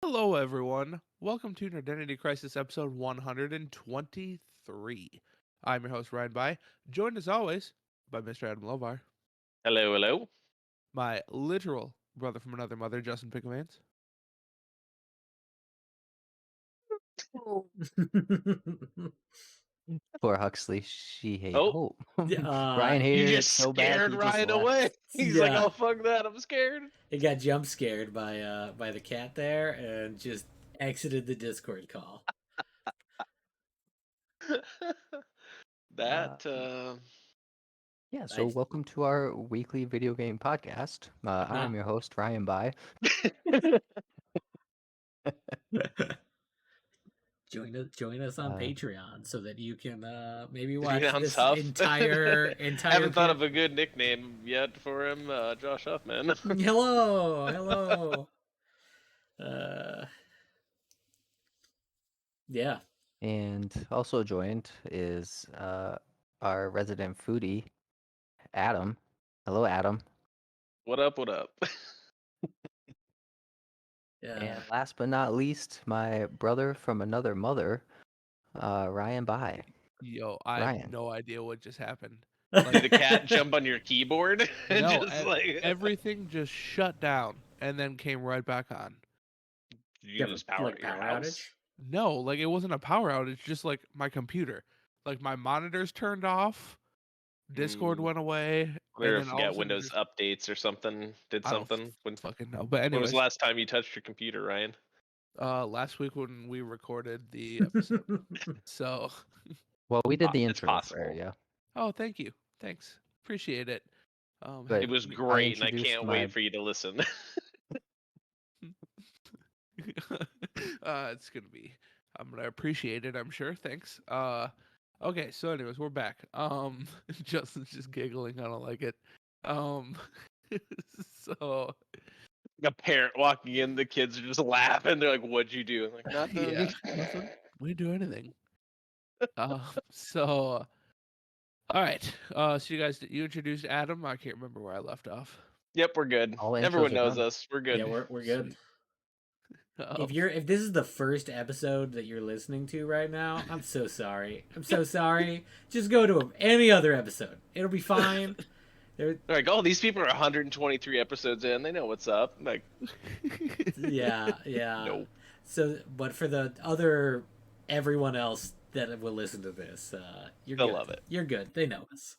Hello, everyone. Welcome to an Identity Crisis episode 123. I'm your host, Ryan By, joined as always by Mr. Adam Lovar, Hello, hello. my literal brother from another mother, Justin Picklemans. Poor Huxley. She hate Oh, hope. Yeah, Ryan you hated it just so bad scared he just Ryan left. away. He's like, yeah. "Oh fuck that! I'm scared." It got jump scared by the cat there and just exited the Discord call. Uh, that yeah, so I welcome to our weekly video game podcast. nah. I'm your host, Ryan By. Join us on Uh, Patreon so that you can maybe Did he watch sound this tough? entire Haven't thought period. of a good nickname yet for him, Josh Huffman. Hello. Uh yeah. and also joined is our resident foodie, Adam. Hello, Adam. What up? What up? Yeah. And last but not least, my brother from another mother, Ryan By. Yo, I have Ryan. no idea what just happened. Did the cat jump on your keyboard? And No, just like, everything just shut down and then came right back on. did You you have lose a power at your power house? outage? No, like it wasn't a power outage, just like my computer. Like my monitors turned off, Discord Mm, went away, and Clear then if you all of got a sudden Windows just updates or something. Did I don't something. fucking know. But When was the anyways, last time you touched your computer, Ryan? last week when we recorded the episode. So, Well, we did the It's intro for possible. you, oh, thank you. Thanks. Appreciate it. but It was Me. I great, and I introduced can't my wait for you to listen. It's going to be I'm going to appreciate it, I'm sure. Thanks. Okay, so anyways, we're back. Justin's just giggling. I don't like it. Um so A parent walking in, the kids are just laughing. They're like, "What'd you do?" I'm like, yeah, "Nothing." nothing. We didn't do anything. So all right. So you introduced Adam. I can't remember where I left off. Yep, we're good. all intros Everyone are knows done. us. We're Yeah, good. we're good. Sweet. Um, If this is the first episode that you're listening to right now, I'm so sorry. I'm so sorry. Just go to any other episode. It'll be fine. There, They're like, "Oh, these people are 123 episodes in. They know what's up." I'm like, yeah. nope. So, but for the other everyone else that will listen to this, you're They'll good. love it. You're good. They know us.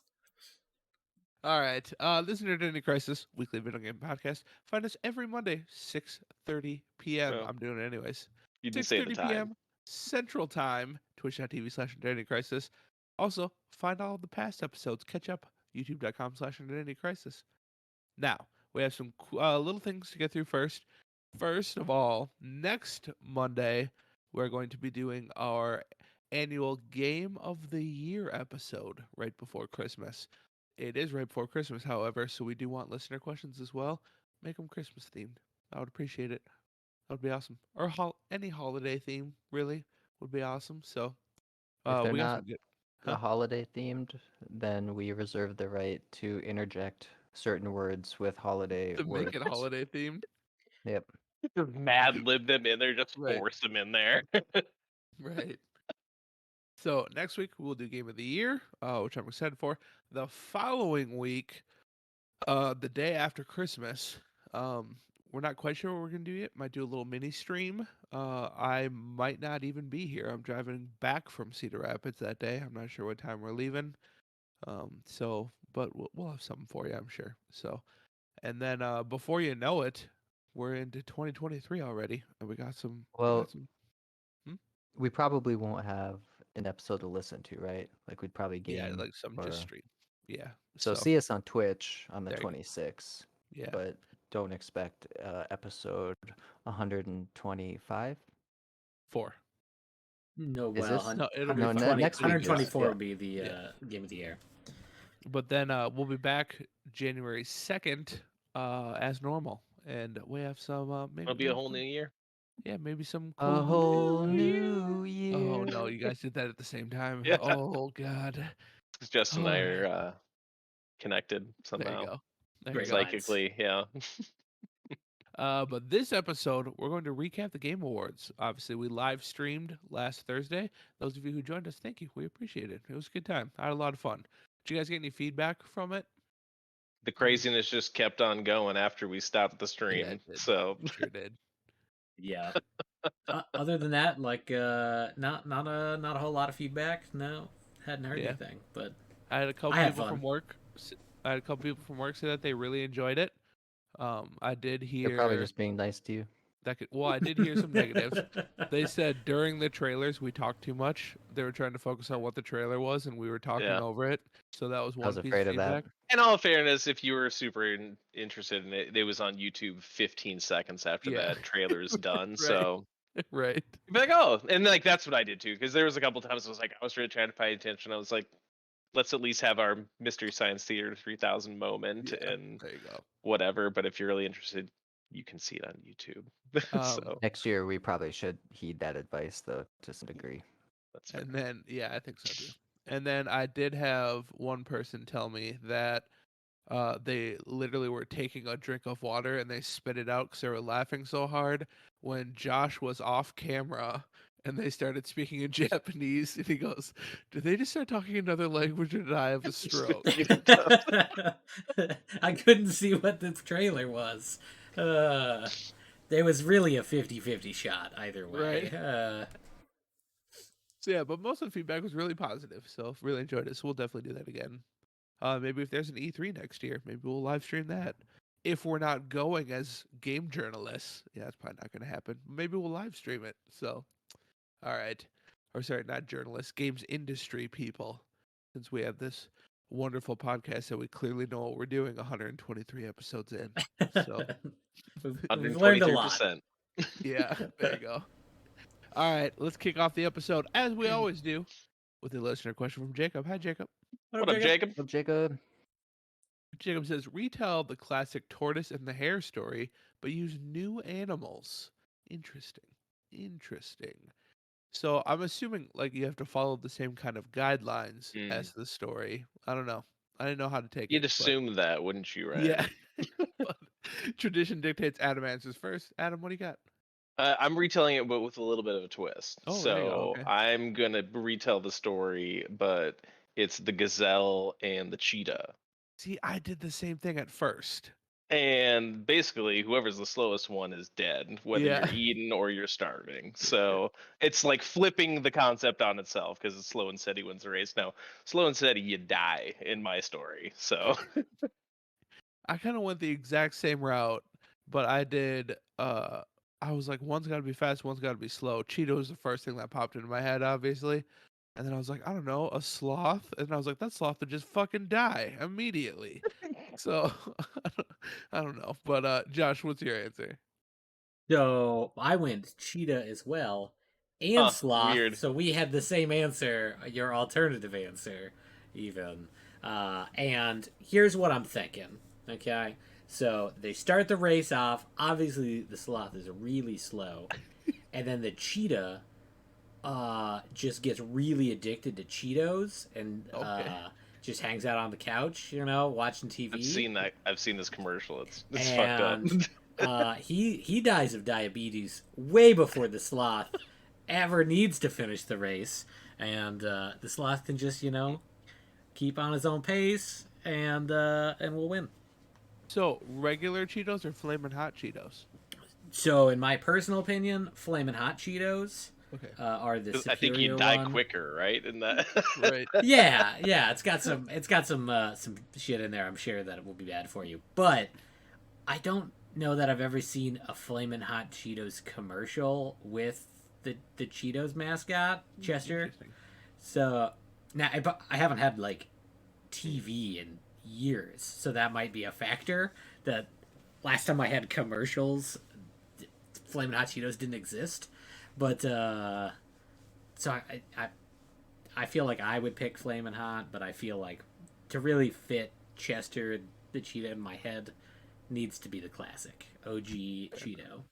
All right. This is Identity Crisis, weekly video game podcast. Find us every Monday, 6:30 p.m. Well, I'm doing it anyways. you didn't say the 6:30 time. p.m. Central Time, twitch.tv/Identity Crisis. Also, find all of the past episodes. Catch up, youtube.com/Identity Crisis. Now, we have some little things to get through first. First of all, next Monday, we're going to be doing our annual Game of the Year episode right before Christmas. It is right before Christmas, however, so we do want listener questions as well. Make them Christmas themed. I would appreciate it. That would be awesome. Or any holiday theme, really, would be awesome. So, If they're we got not some good. the Huh? holiday themed, then we reserve the right to interject certain words with holiday To make words. it holiday themed. Yep. Just mad lib them in there. Just Right. force them in there. Right. So next week we'll do Game of the Year, which I'm excited for. The following week, the day after Christmas, we're not quite sure what we're gonna do yet. Might do a little mini stream. I might not even be here. I'm driving back from Cedar Rapids that day. I'm not sure what time we're leaving. But we'll have something for you, I'm sure. So, and then before you know it, we're into 2023 already, and we got some. Well, Hmm? we probably won't have an episode to listen to, right? Like we'd probably Yeah, game like some just or stream. Yeah. so So see us on Twitch on the there you go. 26th, Yeah. but don't expect episode 125. 4. No, Is well, this? No, it'll be No, 120, next week is 124 yeah. will be the Yeah. game of the year. But then we'll be back January 2nd as normal. And we have some It'll be a whole new year. maybe some A cool whole new Oh year. no, you guys did that at the same time. Yeah, Oh god. because Justin and I Oh, are connected there you somehow, go. There you Great go. minds. psychically. Yeah. But this episode, we're going to recap the Game Awards. Obviously, we live streamed last Thursday. Those of you who joined us, thank you. We appreciate it. It was a good time. I had a lot of fun. Did you guys get any feedback from it? The craziness just kept on going after we stopped the Yeah, stream. it did. So Sure did. Yeah. Other than that, like, not a whole lot of feedback. No, hadn't heard Yeah. anything. But I had a couple I had people fun. from work. I had a couple people from work say that they really enjoyed it. I did They're probably hear just being nice to you. that. Well, I did hear some negatives. They said during the trailers we talked too much. They were trying to focus on what the trailer was, and we were talking Yeah. over it. So that was I one was piece afraid of of that. feedback. in all fairness, if you were super interested in it, it was on YouTube 15 seconds after Yeah. that trailer's done. Right. So Right. you'd be like, oh, and like that's what I did too, because there was a couple times I was like, I was really trying to pay attention. I was like, let's at least have our Mystery Science Theater 3000 moment Yeah. and There you go. whatever. But if you're really interested, you can see it on YouTube. So Next year, we probably should heed that advice, though, to some degree. that's fair. And then, yeah, I think so too. And then I did have one person tell me that they literally were taking a drink of water and they spit it out because they were laughing so hard when Josh was off camera and they started speaking in Japanese. And he goes, "Did they just start talking another language or did I have a stroke?" I couldn't see what the trailer was. There was really a 50-50 shot either way. Right. So yeah, but most of the feedback was really positive. So really enjoyed it. So we'll definitely do that again. Maybe if there's an E3 next year, maybe we'll live stream that. If we're not going as game journalists, yeah, that's probably not going to happen. Maybe we'll live stream it. So, all right. Or sorry, not journalists, games industry people. Since we have this wonderful podcast that we clearly know what we're doing 123 episodes in. So, We've learned a lot. 123%. yeah, there you go. All right, let's kick off the episode as we always do with a listener question from Jacob. Hi, Jacob. What up, Jacob? Well, Jacob, Jacob says, retell the classic tortoise and the hare story, but use new animals. Interesting. Interesting. So I'm assuming like you have to follow the same kind of guidelines as the story. I don't know. I didn't know how to take You'd it. but- assume that, wouldn't you, right? Yeah. But tradition dictates Adam answers first. Adam, what do you got? I'm retelling it, but with a little bit of a twist. Oh, there you go, So okay. I'm gonna retell the story, but it's the gazelle and the cheetah. See, I did the same thing at first. And basically, whoever's the slowest one is dead, whether Yeah. you're eating or you're starving. So it's like flipping the concept on itself because it's slow and steady wins the race. No, slow and steady, you die in my story. So I kind of went the exact same route, but I did. I was like, one's got to be fast, one's got to be slow. Cheetah was the first thing that popped into my head, obviously, and then I was like, I don't know, a sloth, and I was like, that sloth would just fucking die immediately. So I don't know, but Josh, what's your answer? So I went cheetah as well, and Huh, sloth. weird. So we had the same answer, your alternative answer, even. And here's what I'm thinking. Okay, so they start the race off. Obviously, the sloth is really slow, and then the cheetah just gets really addicted to Cheetos and Okay. just hangs out on the couch, watching TV. I've seen that. I've seen this commercial. It's fucked up. And he dies of diabetes way before the sloth ever needs to finish the race, and the sloth can just keep on his own pace and we'll win. So regular Cheetos or Flamin' Hot Cheetos? So in my personal opinion, Flamin' Hot Cheetos Okay. are the 'Cause superior I think you die one. quicker, right? In that. Right. Yeah, it's got some shit in there. I'm sure that it will be bad for you, but I don't know that I've ever seen a Flamin' Hot Cheetos commercial with the Cheetos mascot Chester. Interesting. So now I haven't had like TV in years, so that might be a factor. That last time I had commercials, Flamin' Hot Cheetos didn't exist, but so I feel like I would pick Flamin' Hot, but I feel like to really fit Chester the Cheetah in my head needs to be the classic OG Cheeto.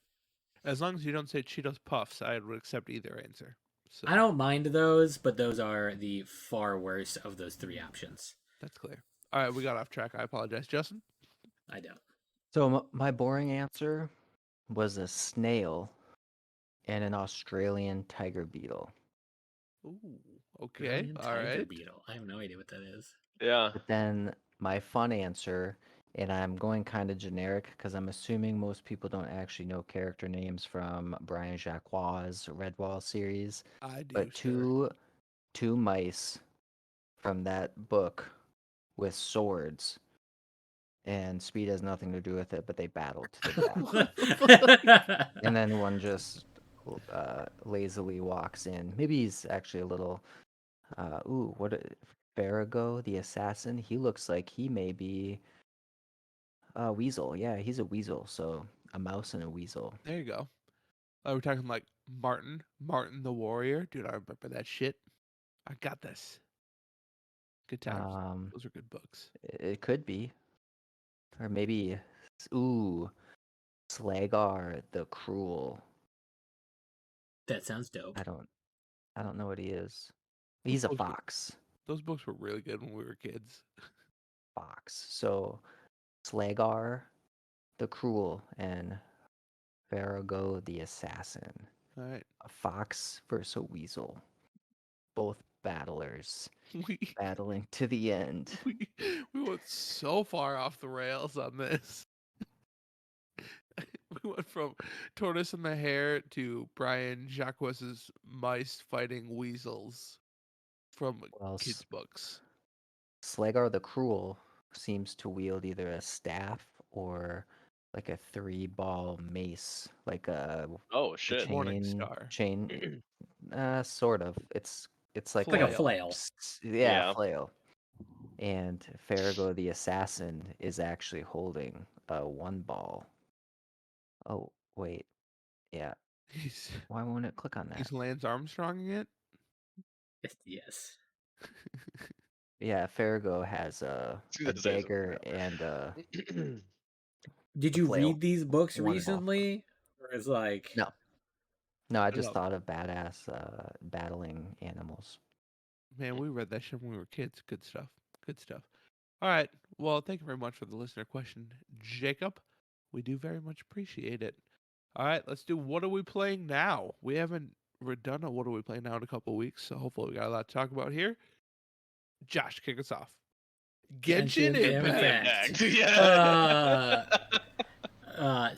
As long as you don't say Cheetos Puffs, I would accept either answer. So I don't mind those, but those are the far worse of those three options. that's clear. All right, we got off track. I apologize, Justin. I don't. so my boring answer was a snail and an Australian tiger beetle. Ooh, okay, Brilliant all tiger right. beetle. I have no idea what that is. Yeah. But then my fun answer, and I'm going kind of generic because I'm assuming most people don't actually know character names from Brian Jacques' Redwall series, I do, but sir. two mice from that book with swords, and speed has nothing to do with it, but they battle to the death. What the fuck? And then one just lazily walks in. Maybe he's actually a little. Farrago, the assassin? He looks like he may be a weasel. Yeah, he's a weasel. So a mouse and a weasel. There you go. We're talking like Martin the Warrior. Dude, I remember that shit. I got this. Good times. Um, Those are good books. it could be, or maybe, ooh, Slagar the Cruel. That sounds dope. I don't know what he is. Those He's a books were, fox. those books were really good when we were kids. Fox. So Slagar the Cruel and Farrago the Assassin. All right. A fox versus a weasel. Both battlers We battling to the end. we we went so far off the rails on this. We went from Tortoise and the Hare to Brian Jacques's mice fighting weasels from Well, kids' books. Slagar the Cruel seems to wield either a staff or like a 3-ball mace, like Oh a shit. Morning Star. chain. Sort of. It's like Like a a flail. yeah, Yeah. flail. And Farrago the assassin is actually holding a 1-ball. Oh wait, yeah. He's Why won't it click on that? he's Lance Armstronging it. Yes. Yeah, Farrago has a This isn't dagger and Did a you flail. read these books 1-ball. recently? Or is like No, no, I just No, thought of badass battling animals. man, we read that shit when we were kids. Good stuff. Good stuff. All right. Well, thank you very much for the listener question, Jacob. We do very much appreciate it. All right, let's do what are we playing now? We haven't done a what are we playing now in a couple of weeks, so hopefully we got a lot to talk about here. Josh, kick us off. Genshin Genshin Impact. Impact. Yeah.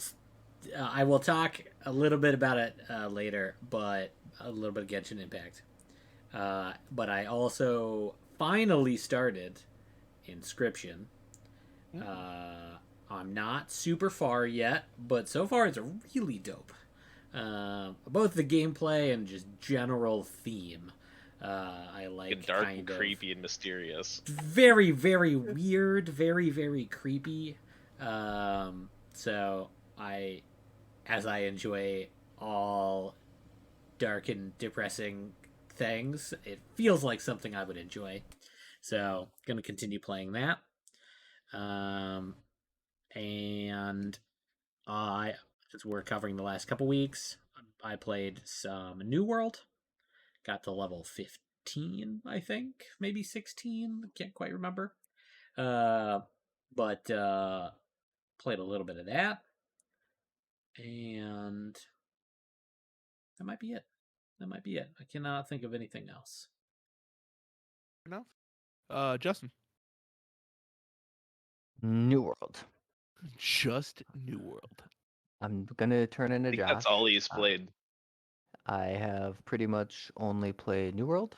I will talk a little bit about it later, but a little bit of Genshin Impact. But I also finally started Inscription. I'm not super far yet, but so far it's really dope. Both the gameplay and just general theme. I like Dark kind and of creepy and mysterious. very, very weird, very, very creepy. So as I enjoy all dark and depressing things, it feels like something I would enjoy. So, gonna continue playing that. And I, since we're covering the last couple weeks, I played some New World. Got to level 15, I think, maybe 16. Can't quite remember. But played a little bit of that, and that might be it. That might be it. I cannot think of anything else. Enough. Justin. New World. Just New World. I'm gonna turn I into think Josh. that's all he's played. I have pretty much only played New World.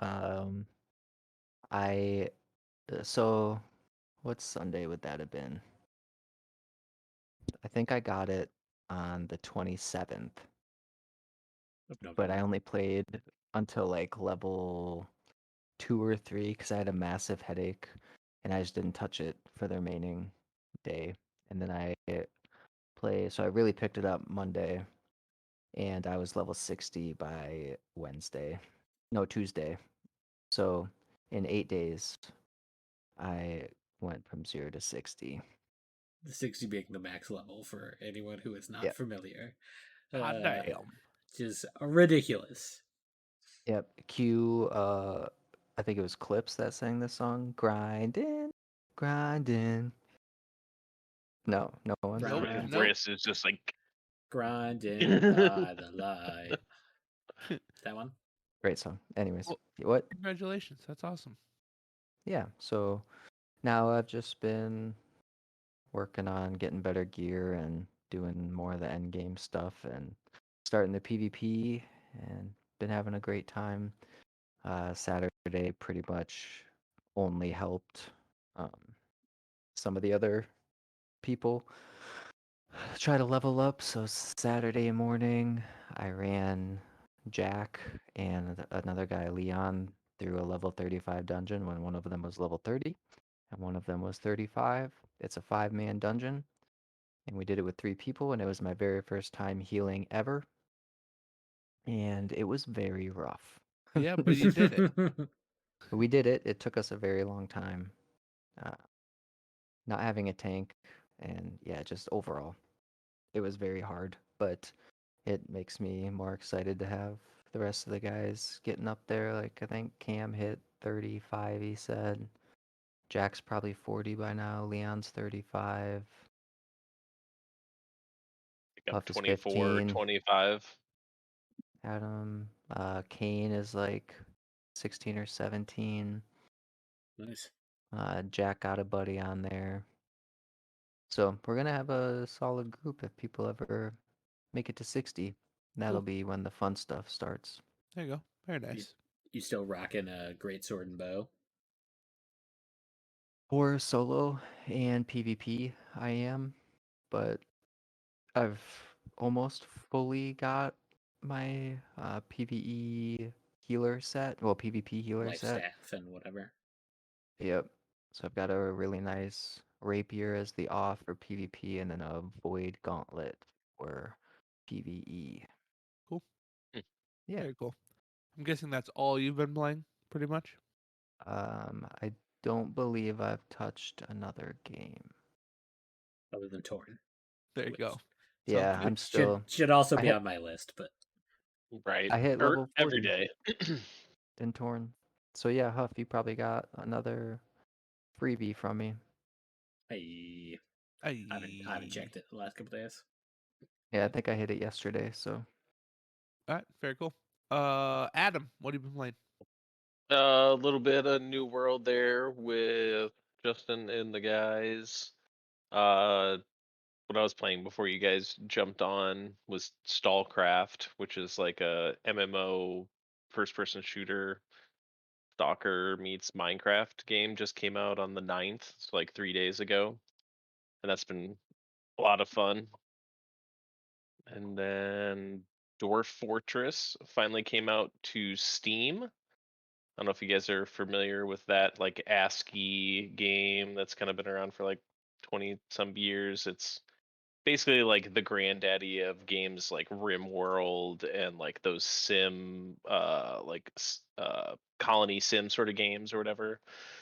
I so what Sunday would that have been? I think I got it on the 27th, but I only played until like level 2 or 3 because I had a massive headache and I just didn't touch it for the remaining day. And then so I really picked it up Monday and I was level 60 by Wednesday. No, Tuesday. So in 8 days, I went from 0 to 60. The 60 being the max level for anyone who is not Yep. familiar. Hot damn. Just ridiculous. Yep. I think it was Clips that sang this song. Grinding, grinding. No one. Nope, Right. nope. Chris is just like grinding by the light. That one? Great song. Anyways, Well, what? Congratulations. That's awesome. Yeah. So now I've just been working on getting better gear and doing more of the end game stuff and starting the PvP and been having a great time. Saturday pretty much only helped um, some of the other people try to level up. So Saturday morning, I ran Jack and another guy, Leon, through a level 35 dungeon when one of them was level 30 and one of them was 35. It's a 5-man dungeon, and we did it with 3 people, and it was my very first time healing ever, and it was very rough. Yeah, but you did it. We did it. It took us a very long time. Uh, not having a tank, and yeah, just overall, it was very hard, but it makes me more excited to have the rest of the guys getting up there. Like, I think Cam hit 35, he said. Jack's probably 40 by now. Leon's 35. I'm Puff is 24, 15. 25. Adam, Kane is like 16 or 17. Nice. Jack got a buddy on there. So we're gonna have a solid group if people ever make it to 60. That'll Cool. be when the fun stuff starts. There you go. Very You, nice. you still rocking a great sword and bow? For solo and PvP, I am, but I've almost fully got my PvE healer set. Well, PvP healer Life set. staff and whatever. Yep. So I've got a really nice rapier as the off for PvP and then a void gauntlet for PvE. Cool. Hmm. Yeah. Very cool. I'm guessing that's all you've been playing, pretty much. I don't believe I've touched another game. Other than Torn. There you Which, go. Yeah, Sounds I'm good. still. should also I be hit on my list, but Right. I hit Or level every 40 day. in Torn. So yeah, Huff, you probably got another freebie from me. I haven't Aye. checked it the last couple days. Yeah, I think I hit it yesterday. So All right. Very cool. Adam, what have you been playing? A little bit of New World there with Justin and the guys. Uh, what I was playing before you guys jumped on was Stallcraft, which is like a MMO first-person shooter. Stalker meets Minecraft game just came out on the 9th, so like 3 days ago, and that's been a lot of fun. And then Dwarf Fortress finally came out to Steam. I don't know if you guys are familiar with that like ASCII game that's kind of been around for like 20 some years. It's basically like the granddaddy of games like RimWorld and like those sim colony sim sort of games or whatever.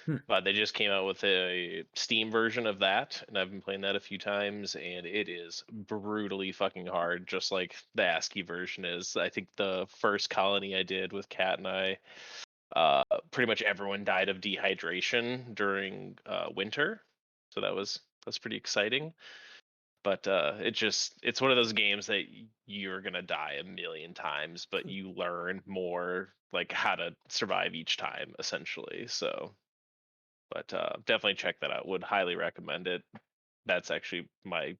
Hmm. But they just came out with a Steam version of that, and I've been playing that a few times, and it is brutally fucking hard, just like the ASCII version is. I think the first colony I did with Kat and I, pretty much everyone died of dehydration during winter, so that's pretty exciting. But it's one of those games that you're gonna die a million times, but you learn more like how to survive each time, essentially. So but definitely check that out. Would highly recommend it. That's actually my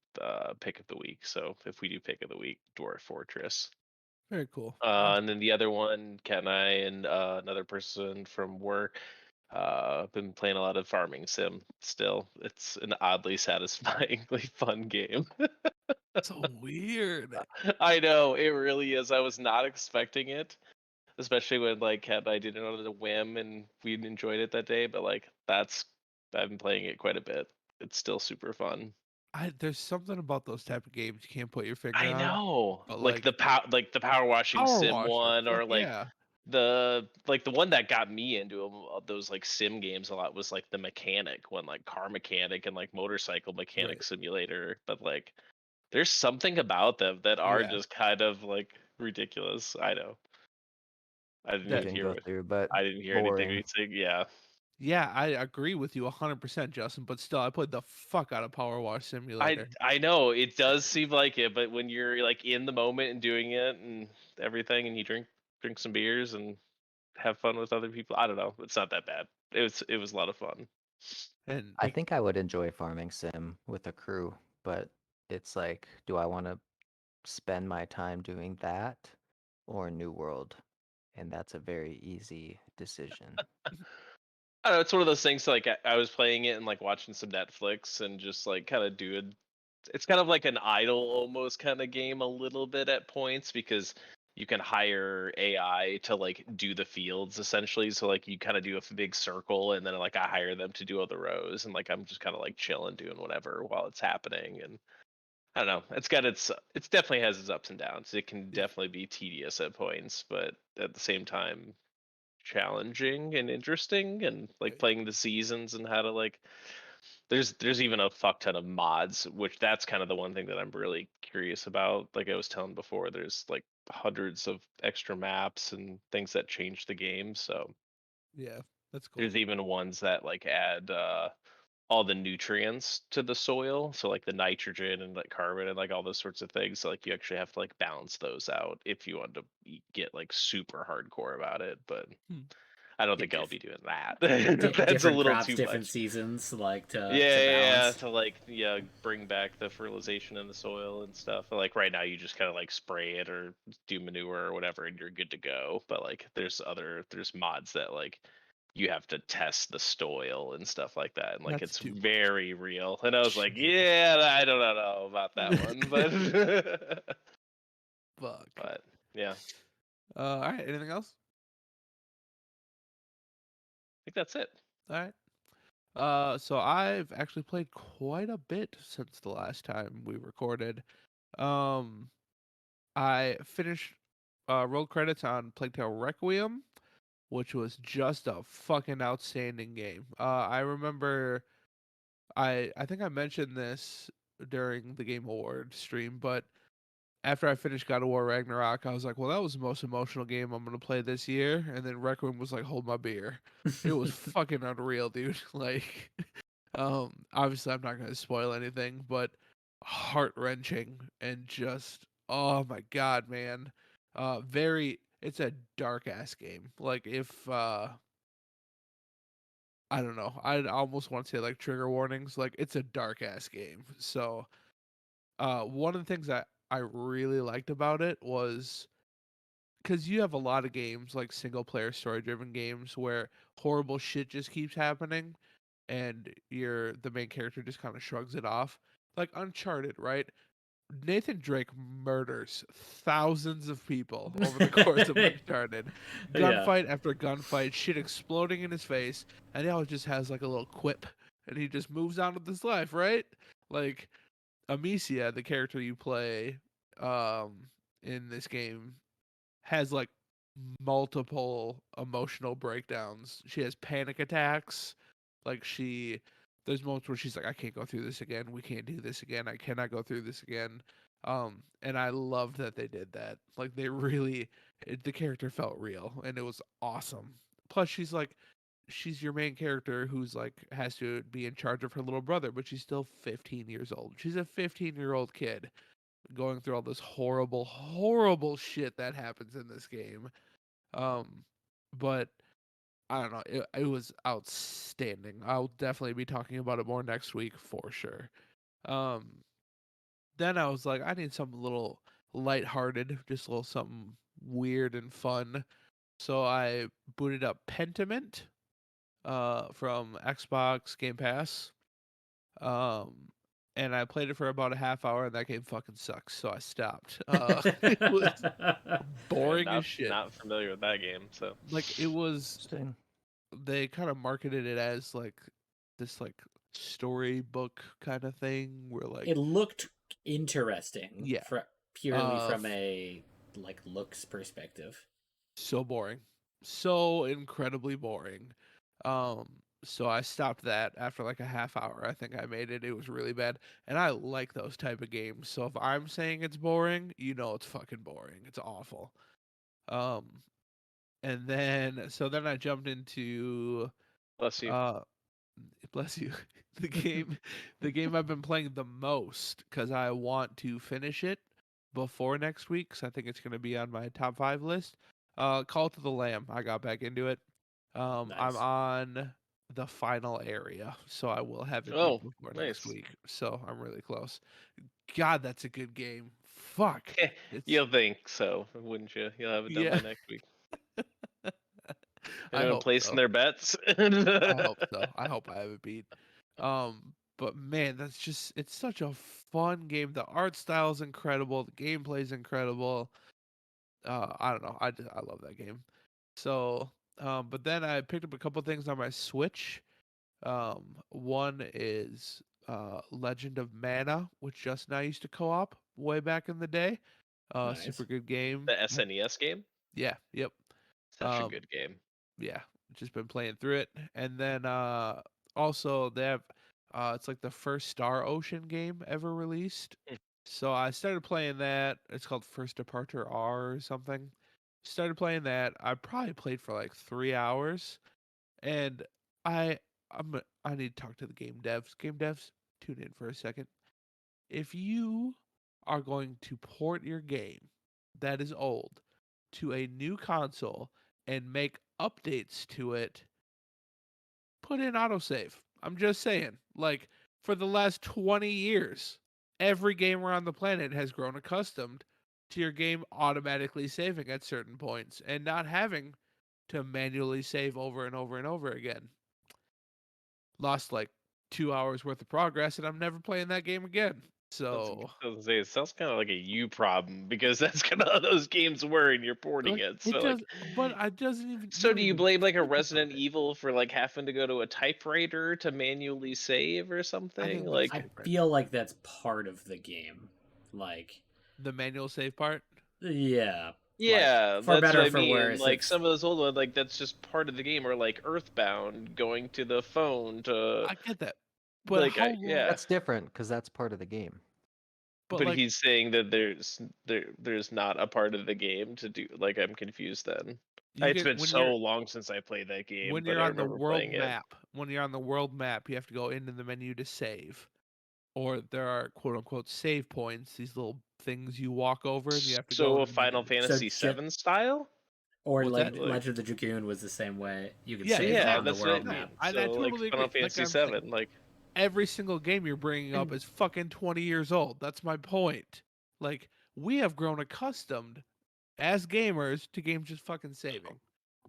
pick of the week. So if we do pick of the week, Dwarf Fortress. Very cool. And then the other one, Kat and I and another person from work, been playing a lot of Farming Sim. Still, it's an oddly satisfyingly fun game. So weird. I know it really is. I was not expecting it, especially when like Kat and I did it on a whim and we enjoyed it that day. But like I've been playing it quite a bit. It's still super fun. There's something about those type of games you can't put your finger I on, know, but like like the power washing Power sim Washer. one, Fuck or like yeah. the one that got me into those like sim games a lot was like the mechanic one, like car mechanic and like motorcycle mechanic Right. simulator. But like there's something about them that are Yeah. just kind of like ridiculous. I know. I didn't we That even didn't hear go through, but I didn't hear anything boring. we saying. Yeah. Yeah, I agree with you 100%, Justin. But still, I played the fuck out of Power Wash Simulator. I know it does seem like it, but when you're like in the moment and doing it and everything, and you drink some beers and have fun with other people, I don't know, it's not that bad. It was a lot of fun. And I think I would enjoy farming sim with a crew, but it's like, do I want to spend my time doing that or New World? And that's a very easy decision. I don't know, it's one of those things. Like I was playing it and like watching some Netflix and just like kind of doing. It's kind of like an idle almost kind of game a little bit at points because you can hire AI to like do the fields essentially. So like you kind of do a big circle and then like I hire them to do other rows and like I'm just kind of like chilling doing whatever while it's happening. And I don't know. It's definitely has its ups and downs. It can definitely be tedious at points, but at the same time challenging and interesting and like playing the seasons and how to like there's even a fuck ton of mods, which that's kind of the one thing that I'm really curious about. Like I was telling before, there's like hundreds of extra maps and things that change the game. So yeah, that's cool. there's even ones that like add all the nutrients to the soil, so like the nitrogen and like carbon and like all those sorts of things. So like you actually have to like balance those out if you want to get like super hardcore about it. But Hmm. I don't Yeah, think I'll be doing that. That's a different little crops, too different much. seasons, like Yeah, to yeah, yeah, balance. to like bring back the fertilization in the soil and stuff. Like right now, you just kind of like spray it or do manure or whatever, and you're good to go. But like, there's mods that like you have to test the soil and stuff like that, and like That's it's too very real. And I was like, much. yeah, I don't know about that one, but Fuck. but yeah, I All right. Anything else? think that's it. All right. So I've actually played quite a bit since the last time we recorded. Um, I finished roll credits on Plague Tale Requiem, which was just a fucking outstanding game. I remember I think I mentioned this during the Game Award stream, but after I finished God of War Ragnarok, I was like, well, that was the most emotional game I'm gonna play this year. And then Requiem was like, hold my beer. It was fucking unreal, dude. Like, obviously I'm not gonna spoil anything, but heart wrenching and just, oh my god, man. It's a dark ass game. Like, if I don't know, I'd almost want to say like trigger warnings. Like, it's a dark ass game. So, one of the things that I really liked about it was because you have a lot of games like single player story driven games where horrible shit just keeps happening and the main character just kind of shrugs it off. Like Uncharted, right? Nathan Drake murders thousands of people over the course of Uncharted. Yeah. Gunfight after gunfight, shit exploding in his face, and he always just has like a little quip and he just moves on with his life, right? Like Amicia, the character you play in this game, has like multiple emotional breakdowns. She has panic attacks. Like there's moments where she's like, I can't go through this again. We can't do this again. I cannot go through this again. And I loved that they did that. Like the character felt real and it was awesome. Plus she's your main character who's like has to be in charge of her little brother, but she's still 15 years old. She's a 15-year-old kid going through all this horrible, horrible shit that happens in this game. But I don't know. It was outstanding. I'll definitely be talking about it more next week for sure. Um, then I was like, I need something a little lighthearted, just a little something weird and fun. So I booted up Pentiment, from Xbox Game Pass. Um, and I played it for about a half hour, and that game fucking sucks. So I stopped. It was boring as shit. Not familiar with that game, so Like it was, Interesting. they kind of marketed it as like this like storybook kind of thing, where like It looked interesting yeah, purely from f- a like looks perspective. so boring, so incredibly boring. Um, so I stopped that after like a half hour. I think I made it. It was really bad, and I like those type of games. So if I'm saying it's boring, you know it's fucking boring. It's awful. Um, and then I jumped into Bless you. Bless you. The game I've been playing the most because I want to finish it before next week. So I think it's going to be on my top 5 list. Call to the Lamb. I got back into it. I'm Nice. on the final area, so I will have it beat Oh, before next nice. week. So I'm really close. God, that's a good game. Fuck. It's You'll think so, wouldn't you? You'll have it done yeah. by next week. I Anyone hope placing so. their bets? I hope so. I hope I have it beat. But man, it's such a fun game. The art style is incredible. The gameplay is incredible. I don't know. I love that game. So, but then I picked up a couple things on my Switch. One is Legend of Mana, which just now used to co-op way back in the day. Nice. Super good game. The SNES game? Yeah, yep. Such a Um, good game. yeah, just been playing through it. And then also they have it's like the first Star Ocean game ever released. Hmm. So I started playing that. It's called First Departure R or something. Started playing that. I probably played for like 3 hours, and I I need to talk to the game devs. Game devs, tune in for a second. If you are going to port your game that is old to a new console and make updates to it, put in autosave. I'm just saying, like, for the last 20 years, every gamer on the planet has grown accustomed to your game automatically saving at certain points and not having to manually save over and over and over again. Lost like 2 hours worth of progress, and I'm never playing that game again. So, I was gonna say, it sounds kind of like a you problem because that's kind of how those games were, and you're porting like, it. it So like, does, but I doesn't even, you so don't do you even blame like a think about Resident it. Evil for like having to go to a typewriter to manually save or I something? think that's Like, I different. feel like that's part of the game. Like, The manual save part. yeah, like yeah, for that's what better or I for mean. worse. Like It's some of those old ones, like that's just part of the game, or like Earthbound, going to the phone to I get that, but like, how long? yeah. That's different because that's part of the game. But But like, he's saying that there's not a part of the game to do. Like, I'm confused then. you It's get been so long since I played that game, when but you're I on the remember world playing it. map, when you're on the world map, you have to go into the menu to save, or there are quote unquote save points. These little things you walk over, and you have to go So in a the menu Final to save. so Fantasy VII style? or What's like that? Like, Legend of the Dragoon was the same way. You could Yeah, save yeah, on the exactly. that's what I world No, map. mean. I So like totally Final agree. Like Fantasy I'm saying, VII, like every single game you're bringing up is fucking 20 years old. That's my point. Like we have grown accustomed as gamers to games just fucking saving.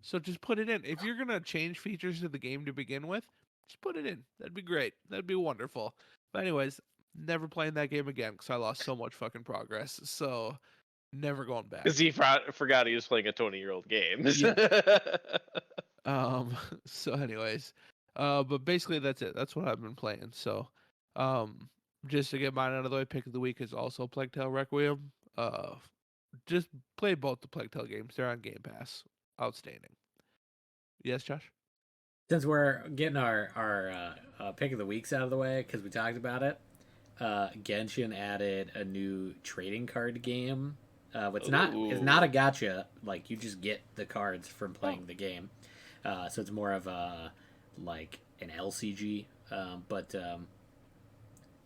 So just put it in. If you're gonna change features to the game to begin with, just put it in. That'd be great. That'd be wonderful. But anyways, never playing that game again because I lost so much fucking progress. So never going because back. he forgot he was playing a 20-year-old game. Yeah. So anyways, but basically that's it. That's what I've been playing. So, um, just to get mine out of the way, pick of the week is also Plague Tale Requiem. Just play both the Plague Tale games. They're on Game Pass. Outstanding. Yes, Josh. Since we're getting our pick of the weeks out of the way because we talked about it, Genshin added a new trading card game. It's not a Ooh. gotcha. Like you just get the cards from Oh, playing the game. So it's more of a like an LCG, but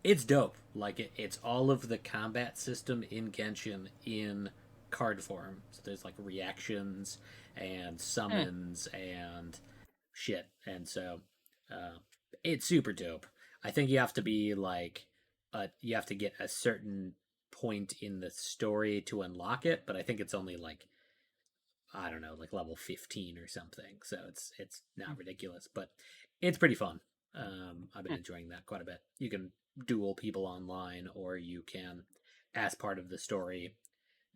it's dope. Like it's all of the combat system in Genshin in card form. So there's like reactions and Hmm. summons and shit, and so uh, it's super dope. I think you have to be like, you have to get a certain point in the story to unlock it, but I think it's only like I don't know, like level 15 or something. So it's not ridiculous, but it's pretty fun. I've been Hmm. enjoying that quite a bit. You can duel people online, or you can, as part of the story,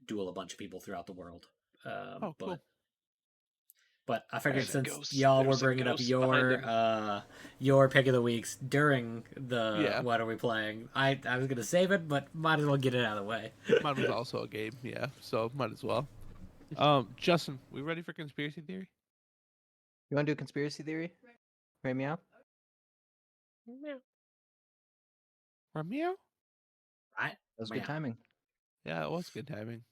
duel a bunch of people throughout the world. Um, oh, but cool. but I figured There's a since ghost. y'all were There's a bringing up ghost behind him. your pick of the weeks during the Yeah, what are we playing, I was gonna save it, but might as well get it out of the way. mine was also a game. Yeah, so might as well. Justin, we ready for conspiracy theory? You want to do conspiracy theory? Right, meow? Romeo? Right? That was good Yeah. timing. Yeah, it was good timing.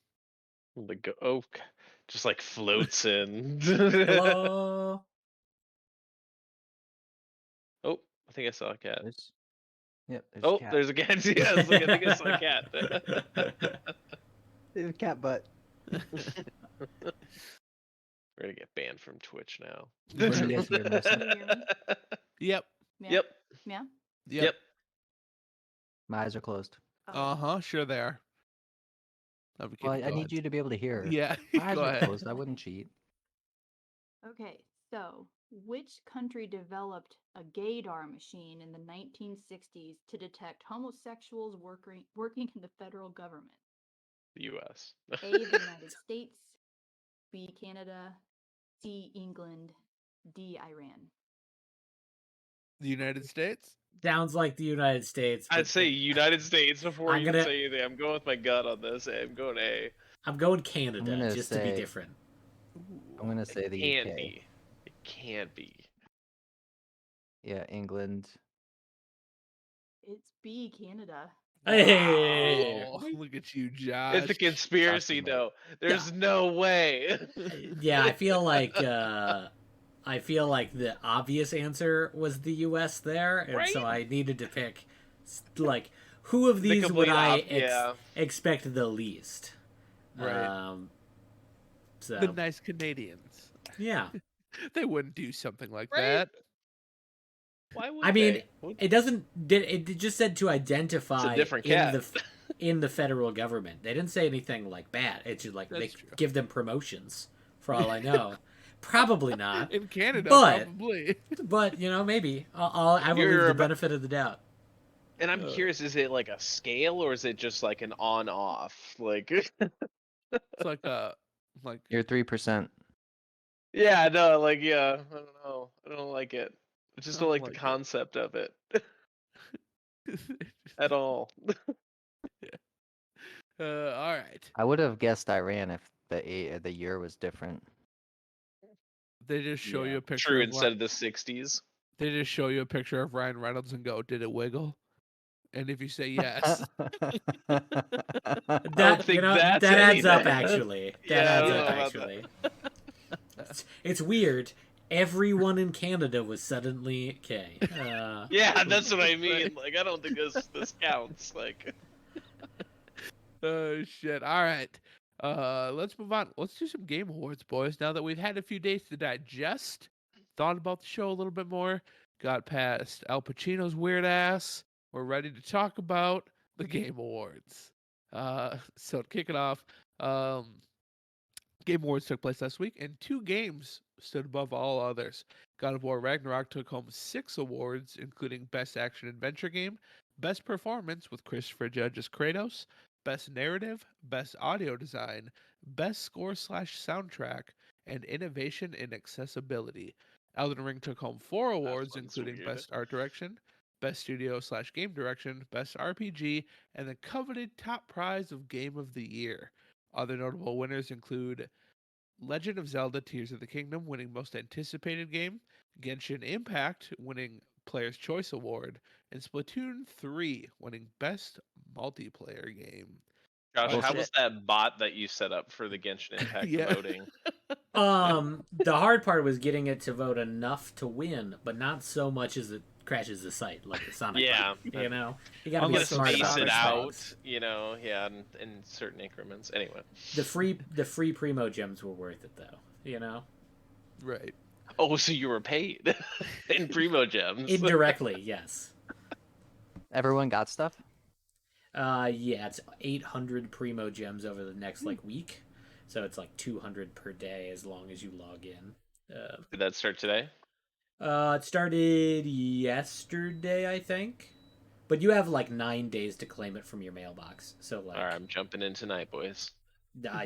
The oak just like floats in. Hello. Oh, I think I saw a cat. There's a Oh, cat. there's a cat. Yeah, I was like, I think I saw a cat. There's a cat butt. We're gonna get banned from Twitch now. Can you guys hear Mercy? Can you hear me? Yep. Yeah. Yep. Yeah. Yep. My eyes are closed. Sure they are. I'm Well, kidding. I Go need ahead. you to be able to hear. Yeah. My eyes Go are ahead. closed. I wouldn't cheat. Okay, so which country developed a gaydar machine in the 1960s to detect homosexuals working in the federal government? The U.S. A, the United States, B, Canada, C, England, D, Iran. The United States. Sounds like the United States. I'd but say United States before I'm you gonna- even say anything. I'm going with my gut on this. I'm going A. I'm going Canada gonna just to be say- different. I'm gonna say the Can't UK. be. It can't be. Yeah, England. It's B, Canada. Hey! Wow, look at you, Josh. It's a conspiracy, That's though. There's no way. Yeah, I feel like the obvious answer was the U.S. there, and so I needed to pick like who of The these would complete I yeah. expect the least. Right. So The nice Canadians. yeah, They wouldn't do something like Right? that. Why would I mean, they? it doesn't. It just said to identify different in cat. in the federal government. They didn't say anything like bad. It's just like they That's true. give them promotions. For all I know, probably not. In Canada, But- probably. But you know, maybe I will leave You're the about- benefit of the doubt. And I'm curious, is it like a scale or is it just like an on-off? Like, It's like You're 3%. yeah, no, like, yeah, I don't know. I don't like it. I just don't Don't like like the it. concept of it at all. all right. I would have guessed Iran if the year was different. They just show Yeah, you a picture. True, of instead of the 60s. They just show you a picture of Ryan Reynolds and go, "Did it wiggle?" And if you say yes, That think you know that's that adds up anything. actually. That Yeah, I adds don't up know about actually. It's weird. Everyone in Canada was suddenly gay. Yeah, that's what I mean. Like, I don't think this counts. Like, oh shit! All right, let's move on. Let's do some game awards, boys. Now that we've had a few days to digest, thought about the show a little bit more, got past Al Pacino's weird ass. We're ready to talk about the game awards. So to kick it off, Game Awards took place last week, and 2 games stood above all others. God of War Ragnarok took home 6 awards, including Best Action Adventure Game, Best Performance with Christopher Judge as Kratos, Best Narrative, Best Audio Design, Best Score/Soundtrack, and Innovation in Accessibility. Elden Ring took home 4 awards, one's including weird. Best Art Direction, Best Studio/Game Direction, Best RPG, and the coveted top prize of Game of the Year. Other notable winners include Legend of Zelda Tears of the Kingdom winning Most Anticipated Game, Genshin Impact winning Player's Choice Award, and Splatoon 3 winning Best Multiplayer Game. Josh, how Bullshit. was that bot that you set up for the Genshin Impact Yeah. voting? The hard part was getting it to vote enough to win, but not so much as it crashes the site like the Sonic. Yeah. button, you know, you I'm gotta be gonna smart space about it those out, things. you know, yeah, in certain increments. Anyway. The free primo gems were worth it though, you know, Right. Oh, so you were paid in Primo Gems. indirectly, yes. Everyone got stuff? Yeah, it's 800 primo gems over the next like week, so it's like 200 per day as long as you log in. Did that start today? It started yesterday, I think, but you have like 9 days to claim it from your mailbox. So like, All right, I'm jumping in tonight, boys.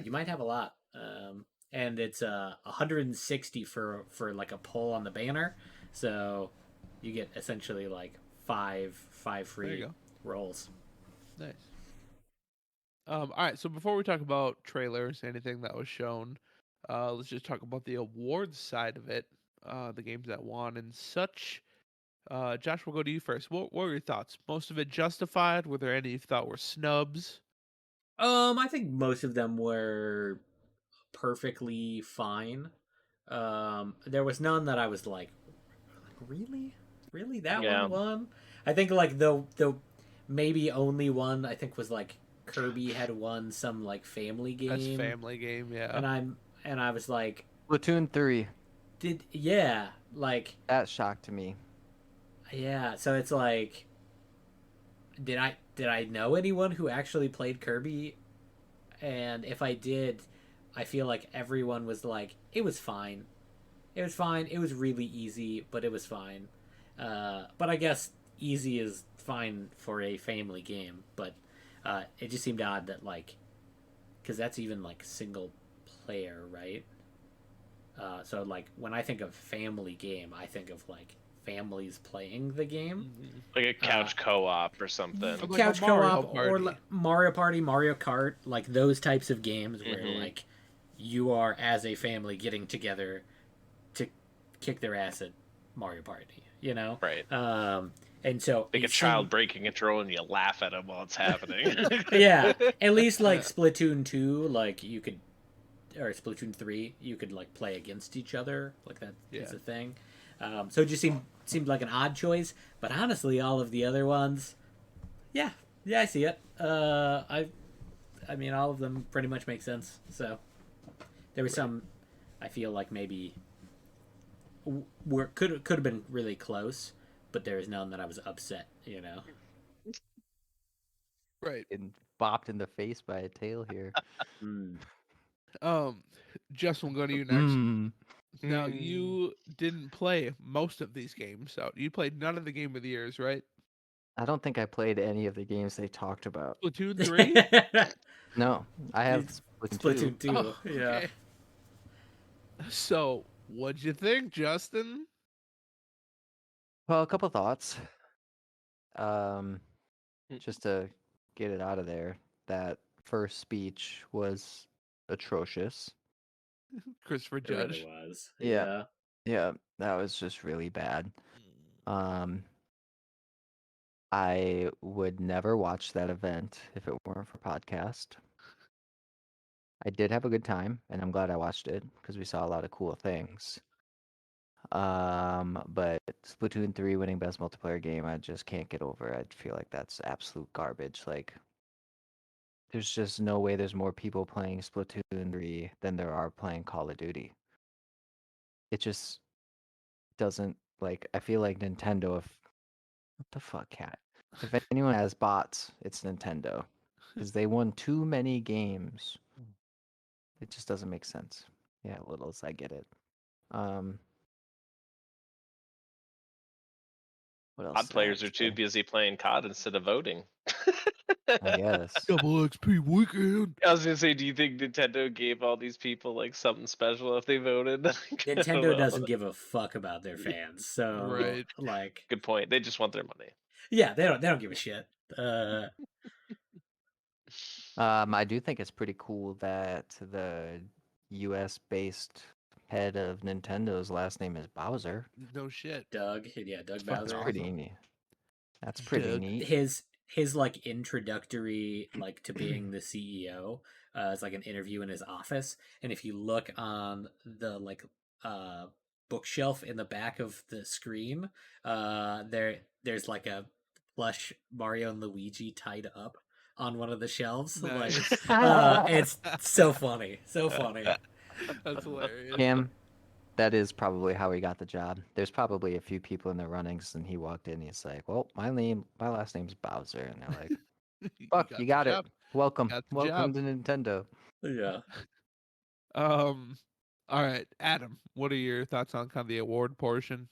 you might have a lot. And it's 160 for like a pull on the banner, so you get essentially like five There you free go. rolls. Nice. All right, so before we talk about trailers, anything that was shown, let's just talk about the awards side of it, the games that won and such. Josh, we'll go to you first. What were your thoughts? Most of it justified? Were there any you thought were snubs? I think most of them were perfectly fine. There was none that I was like, really? really that Yeah. one won? I think like the maybe only one I think was like Kirby had won some like family That's game, family game, yeah. and I was like, Splatoon 3. like That shocked me. yeah. So it's like, did I know anyone who actually played Kirby? And if I did, I feel like everyone was like, it was fine. It was fine. It was really easy, but it was fine. But I guess easy is fine for a family game. But it just seemed odd that like, because that's even like single player, right? So like when I think of family game, I think of like families playing the game. Like a couch co-op or something. Or like a Couch Mario co-op or Party. Mario Party, Mario Kart, like those types of games where Mhm. like you are as a family getting together to kick their ass at Mario Party, you know? Right. And so Like a child breaking control and you laugh at him while it's happening. yeah, at least like Splatoon 2, like you could, or Splatoon 3, you could like play against each other, like that is Yeah. a thing. So it just seemed like an odd choice, but honestly, all of the other ones, yeah, I see it. I mean, all of them pretty much make sense. So there was some, I feel like maybe were could have been really close, but there is none that I was upset. You know. Right. And bopped in the face by a tail here. Um, Justin, we'll go to you next. Mm. Now, you didn't play most of these games, so you played none of the Game of the Years, right? I don't think I played any of the games they talked about. Splatoon 3? No, I have It's Splatoon 2. Splatoon 2. Oh, Yeah. okay. So, what'd you think, Justin? Well, a couple thoughts. Just to get it out of there, that first speech was atrocious. Christopher It really Judge. was. Yeah. Yeah. Yeah, that was just really bad. I would never watch that event if it weren't for podcast. I did have a good time, and I'm glad I watched it because we saw a lot of cool things. But Splatoon 3 winning best multiplayer game, I just can't get over. I feel like that's absolute garbage. Like, there's just no way there's more people playing Splatoon 3 than there are playing Call of Duty. It just doesn't, like, I feel like Nintendo, if what the fuck, cat? If anyone has bots, it's Nintendo. Because they won too many games. It just doesn't make sense. Yeah, littles, I get it. What else COD did I have players to are too say? busy playing COD instead of voting. I guess. Double XP weekend. I was gonna say, do you think Nintendo gave all these people like something special if they voted? I don't Nintendo know. doesn't give a fuck about their Yeah. fans. So Right. like, Good point. They just want their money. yeah, they don't give a shit. I do think it's pretty cool that the US based head of Nintendo's last name is Bowser. No shit. Doug It's fucking That's Bowser. pretty awesome. neat. That's pretty Doug. neat. His like introductory like to being the CEO is like an interview in his office, and if you look on the like bookshelf in the back of the screen, there's like a plush Mario and Luigi tied up on one of the shelves. Nice. Like it's so funny, so funny. That's hilarious. Him, that is probably how he got the job. There's probably a few people in the runnings, and he walked in. He's like, "Well, my last name's Bowser," and they're like, "Fuck, you the got it. job. Welcome, Got the welcome job. to Nintendo." Yeah. All right, Adam, what are your thoughts on kind of the award portion?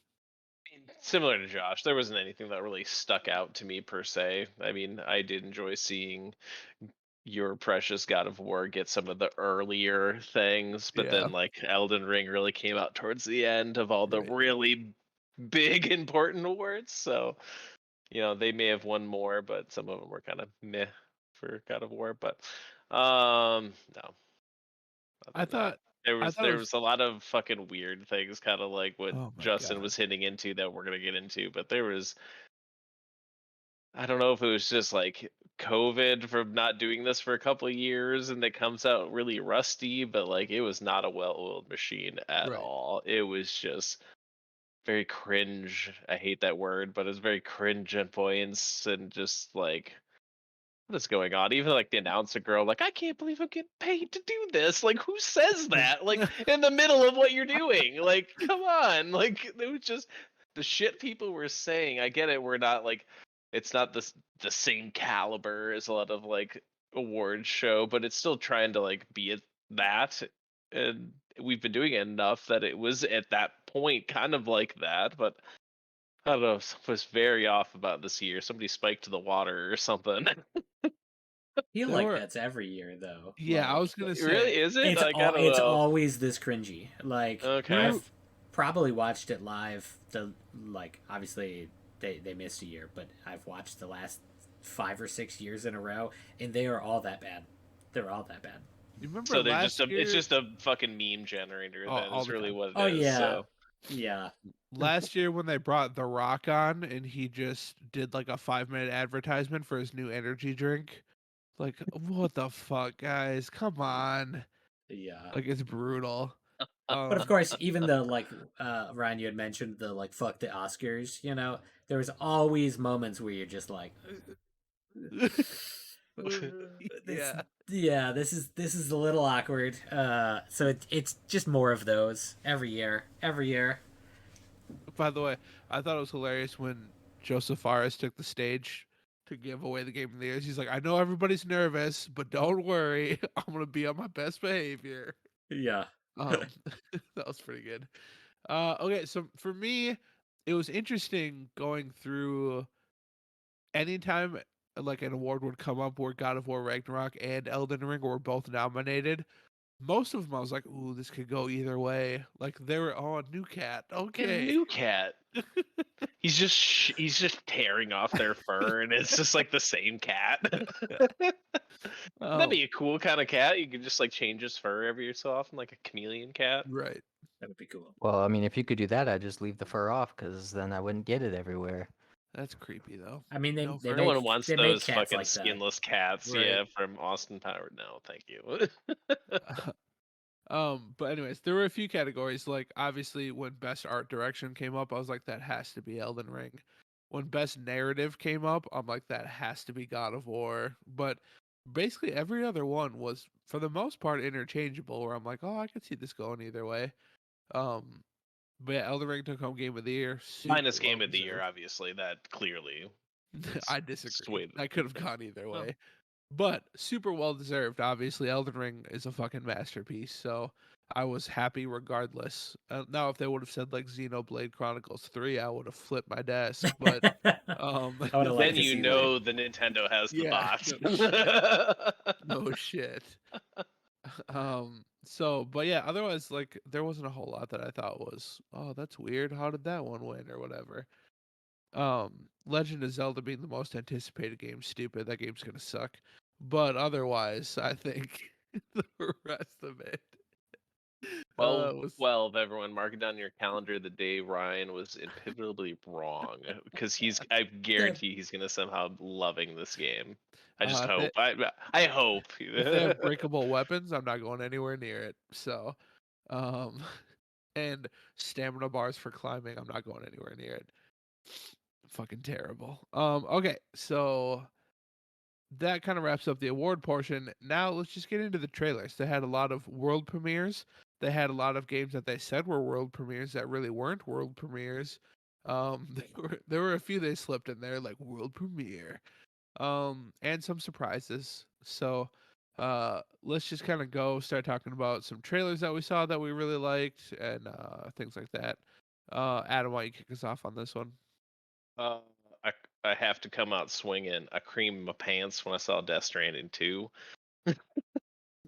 Similar to Josh, there wasn't anything that really stuck out to me per se. I mean, I did enjoy seeing your precious God of War get some of the earlier things, but Yeah. then like Elden Ring really came out towards the end of all the Right. really big important awards. So, they may have won more, but some of them were kind of meh for God of War. But no. I Other than that, thought there I was thought it there was was a lot of fucking weird things, kind of like what oh my Justin god. was hitting into that we're gonna get into. But there was, I don't know if it was just like COVID from not doing this for a couple of years and it comes out really rusty, but like it was not a well-oiled machine at Right. all. It was just very cringe. I hate that word, but it's very cringe and points and just like what is going on? Even like the announcer girl, like, I can't believe I'm getting paid to do this. Like, who says that? Like in the middle of what you're doing. Like, come on. Like it was just the shit people were saying. I get it, we're not like it's not the same caliber as a lot of like awards show, but it's still trying to like be that. And we've been doing it enough that it was at that point kind of like that, but I don't know, was very off about this year. Somebody spiked to the water or something. I feel There like were, that's every year though. yeah, I Like was gonna Really, say, is it? Like, I don't it's know. always this cringy. Like Okay. who I've probably watched it live. Like obviously they missed a year, but I've watched the last 5 or 6 years in a row, and they are all that bad. They're all that bad. you remember So they're just last it's year? just a fucking meme generator then All is the really time. what it Oh is. yeah, So yeah, Last year when they brought The Rock on and he just did like a 5-minute advertisement for his new energy drink. Like, what the fuck, guys? Come on. yeah. Like, it's brutal. But of course, even the like Ryan, you had mentioned the like fuck the Oscars. You know, there was always moments where you're just like, this, Yeah. yeah, this is a little awkward. So it's just more of those every year, every year. By the way, I thought it was hilarious when Joseph Fares took the stage to give away the game of the year. He's like, I know everybody's nervous, but don't worry. I'm going to be on my best behavior. Yeah. Um, that was pretty good. Okay, so for me, it was interesting going through anytime like an award would come up where God of War Ragnarok and Elden Ring were both nominated. Most of them I was like, ooh, this could go either way. Like they were, oh, new cat. and Okay. new cat. He's just tearing off their fur, and it's just like the same cat. That'd Oh, be a cool kind of cat. You could just like change his fur every so often, like a chameleon cat. right. That would be cool. Well, I mean, if you could do that, I'd just leave the fur off, because then I wouldn't get it everywhere. That's creepy though. I mean, No No one wants they make those cats fucking like that, skinless cats, Right. yeah, from Austin Power. No, thank you. But anyways, there were a few categories. Like obviously, when best art direction came up, I was like, that has to be Elden Ring. When best narrative came up, I'm like, that has to be God of War. But basically, every other one was, for the most part, interchangeable. Where I'm like, oh, I could see this going either way. Um, but yeah, Elden Ring took home Game of the Year. Super Minus well game of the year, deserved. obviously. That clearly is I disagree. swayed. I could have gone either Oh. way. But super well deserved. Obviously, Elden Ring is a fucking masterpiece. So I was happy regardless. Now, if they would have said like Xenoblade Chronicles 3, I would have flipped my desk. But I would have liked Then to you see know the Nintendo has the yeah, bots. no shit. So, but yeah, otherwise, like there wasn't a whole lot that I thought was, oh, that's weird. How did that one win or whatever? Legend of Zelda being the most anticipated game, stupid. That game's gonna suck. But otherwise, I think the rest of it Well, was 12, everyone, mark it down your calendar the day Ryan was inevitably wrong, because I guarantee he's gonna somehow loving this game. I just if they hope. I hope. if they have breakable weapons, I'm not going anywhere near it. So, um, and stamina bars for climbing, I'm not going anywhere near it. Fucking terrible. Okay, so that kind of wraps up the award portion. Now let's just get into the trailers. They had a lot of world premieres. They had a lot of games that they said were world premieres that really weren't world premieres. There were a few they slipped in there like world premiere. And some surprises. So let's just kind of go start talking about some trailers that we saw that we really liked and things like that. Adam, why don't you kick us off on this one? uh, I I have to come out swinging. I creamed my pants when I saw Death Stranding 2.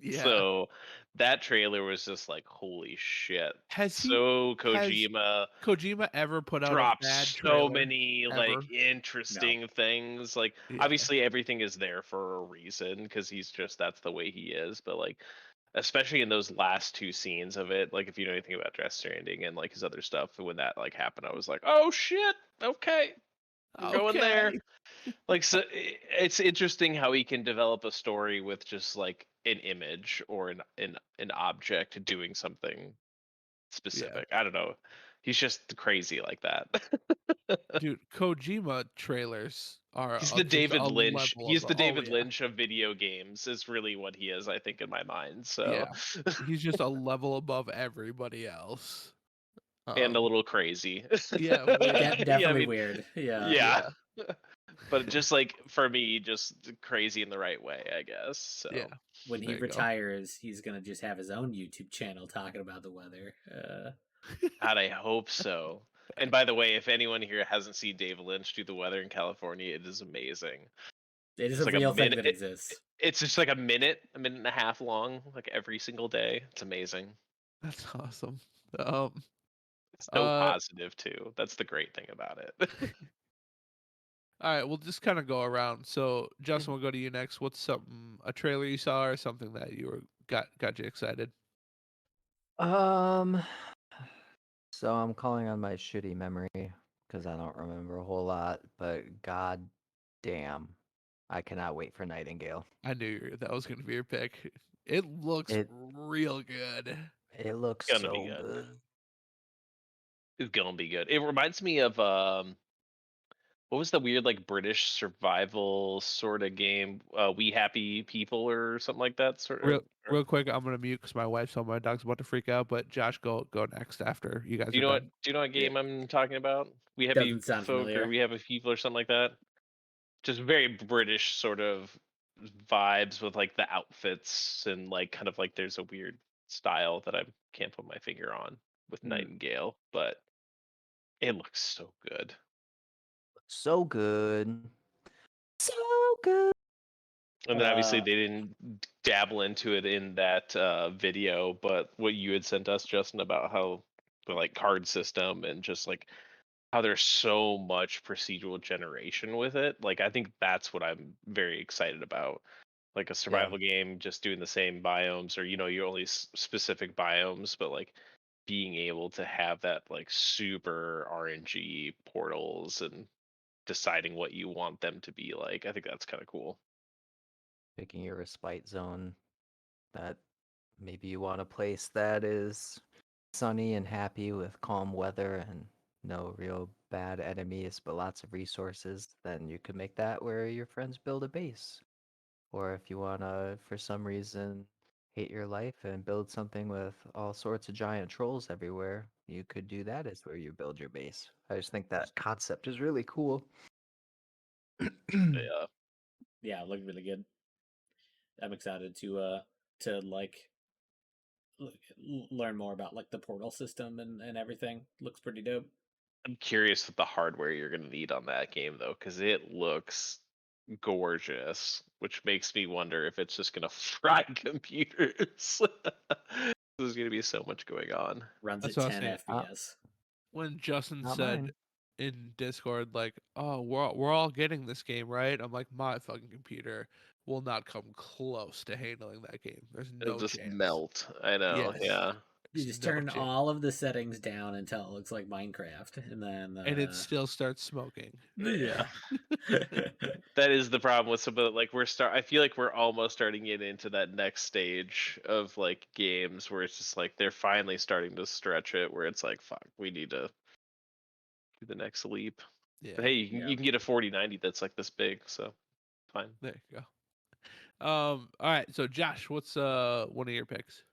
Yeah. So that trailer was just like, holy shit. Has So Kojima Kojima ever put out a dropped bad so trailer? many like Ever? interesting things. Like Yeah. obviously everything is there for a reason, because that's the way he is. But like especially in those last two scenes of it, like if you know anything about Death Stranding and like his other stuff, when that like happened, I was like, oh shit, okay, we're going there. Okay. Like, so it's interesting how he can develop a story with just like an image or an object doing something Yeah. specific. I don't know. He's just crazy like that. Dude, Kojima trailers are He's the just a David Lynch. level He's above. the Oh David yeah, Lynch of video games. Is really what he is, I think, in my mind. So, yeah. He's just a level above everybody else. and a little crazy. Yeah, way Yeah, I Definitely mean, weird. Yeah. yeah. Yeah. But just like for me, just crazy in the right way, I guess. Yeah. So When he There you go. retires, he's gonna just have his own YouTube channel talking about the weather. God, I hope so. And by the way, if anyone here hasn't seen David Lynch do the weather in California, it is amazing. It is It's a like a real thing minute. that exists. It's just like a minute and a half long, like every single day. It's amazing. That's awesome. Um, It's so uh, positive too. That's the great thing about it. all right, we'll just kind of go around. So, Justin, we'll go to you next. What's a trailer you saw or something that got you excited? Um, so I'm calling on my shitty memory because I don't remember a whole lot, but god damn, I cannot wait for Nightingale. I knew that was going to be your pick. It looks It real good. it looks Gonna be so good. good. It's gonna be good. It reminds me of what was the weird like British survival sort of game? We Happy People or something like that. Sort Real, of. real quick, I'm gonna mute because my wife's home. My dog's about to freak out. But Josh, go next after you guys Do you are know what? done. Do you know what Yeah. game I'm talking about? We Happy Doesn't sound Folk or familiar. We Happy People or something like that. Just very British sort of vibes with like the outfits and like kind of like there's a weird style that I can't put my finger on with Hmm. Nightingale, but it looks so good. So good. So good. And then obviously Uh, they didn't dabble into it in that video, but what you had sent us, Justin, about how the like card system and just like how there's so much procedural generation with it. Like I think that's what I'm very excited about. Like a Yeah. survival game, just doing the same biomes, or you only specific biomes, but like being able to have that like super RNG portals and deciding what you want them to be like. I think that's kind of cool. Picking your respite zone that maybe you want a place that is sunny and happy with calm weather and no real bad enemies, but lots of resources, then you could make that where your friends build a base. Or if you want to, for some reason, hate your life and build something with all sorts of giant trolls everywhere, you could do that as where you build your base. I just think that concept is really cool. Yeah. yeah, look really good. I'm excited to like learn more about like the portal system and everything. Looks pretty dope. I'm curious what the hardware you're going to need on that game though, because it looks gorgeous, which makes me wonder if it's just going to fry computers. There's going to be so much going on. Runs That's at what I was 10 saying. FPS. When Justin Not said mine. in Discord, like, "Oh, we're all getting this game, right?" I'm like, my fucking computer will not come close to handling that game. There's It'll no just chance. melt. I know. Yes, Yeah. You there's just no turn chance. all of the settings down until it looks like Minecraft, and then And it still starts smoking. yeah. That is the problem with some of the, like I feel like we're almost starting to get into that next stage of like games where it's just like they're finally starting to stretch it where it's like fuck, we need to do the next leap. But Yeah, hey, Yeah. you can get a 4090 that's like this big, so fine. there you go. All right. So Josh, what's one of your picks?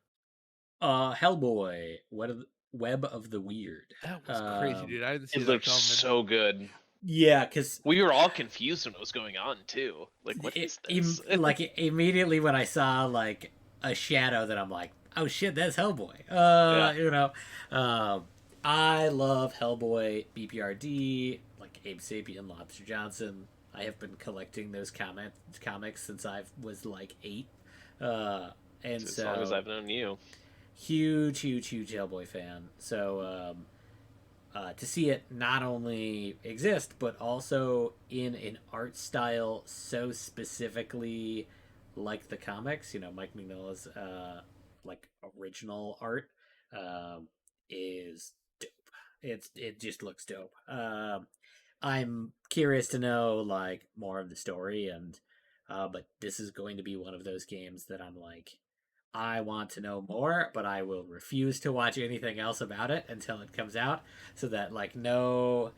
Hellboy, Web of the Weird. That was crazy, dude. I didn't see It that looks coming. so good. Yeah, because We were all confused when it was going on too. Like, what is this? immediately when I saw like a shadow, that I'm like, oh shit, that's Hellboy. Yeah. I love Hellboy, BPRD, like Abe Sapien, Lobster Johnson. I have been collecting those comics since I was like 8, and As long as so I've known you. huge Hellboy fan. So to see it not only exist but also in an art style so specifically like the comics, Mike Mignola's like original art is dope. It just looks dope. I'm curious to know like more of the story, and but this is going to be one of those games that I'm like, I want to know more, but I will refuse to watch anything else about it until it comes out, so that like no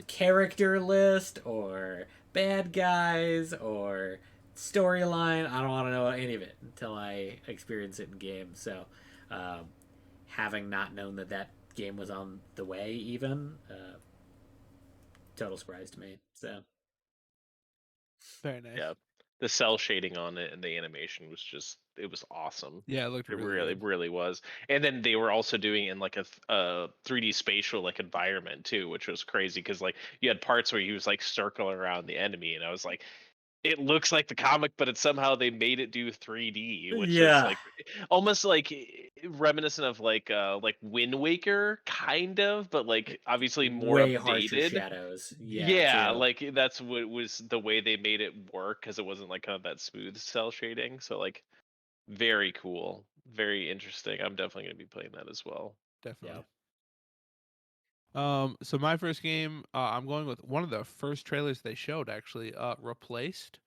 character list or bad guys or storyline. I don't want to know any of it until I experience it in game. So, um, having not known that that game was on the way, even total surprise to me. So Very nice. Yeah, the cell shading on it and the animation was just it was awesome. Yeah, it looked It really really good. really was. And then they were also doing it in like a 3D spatial like environment too, which was crazy because like you had parts where he was like circling around the enemy, and I was like, it looks like the comic, but it's somehow they made it do 3D, which is yeah, like almost like reminiscent of like Wind Waker, kind of, but like obviously more way harsher updated. shadows. Yeah, Yeah, too. like that's what was the way they made it work because it wasn't like kind of that smooth cell shading. So like very cool, very interesting. I'm definitely gonna be playing that as well. Definitely. Yep. So my first game, I'm going with one of the first trailers they showed actually. Replaced.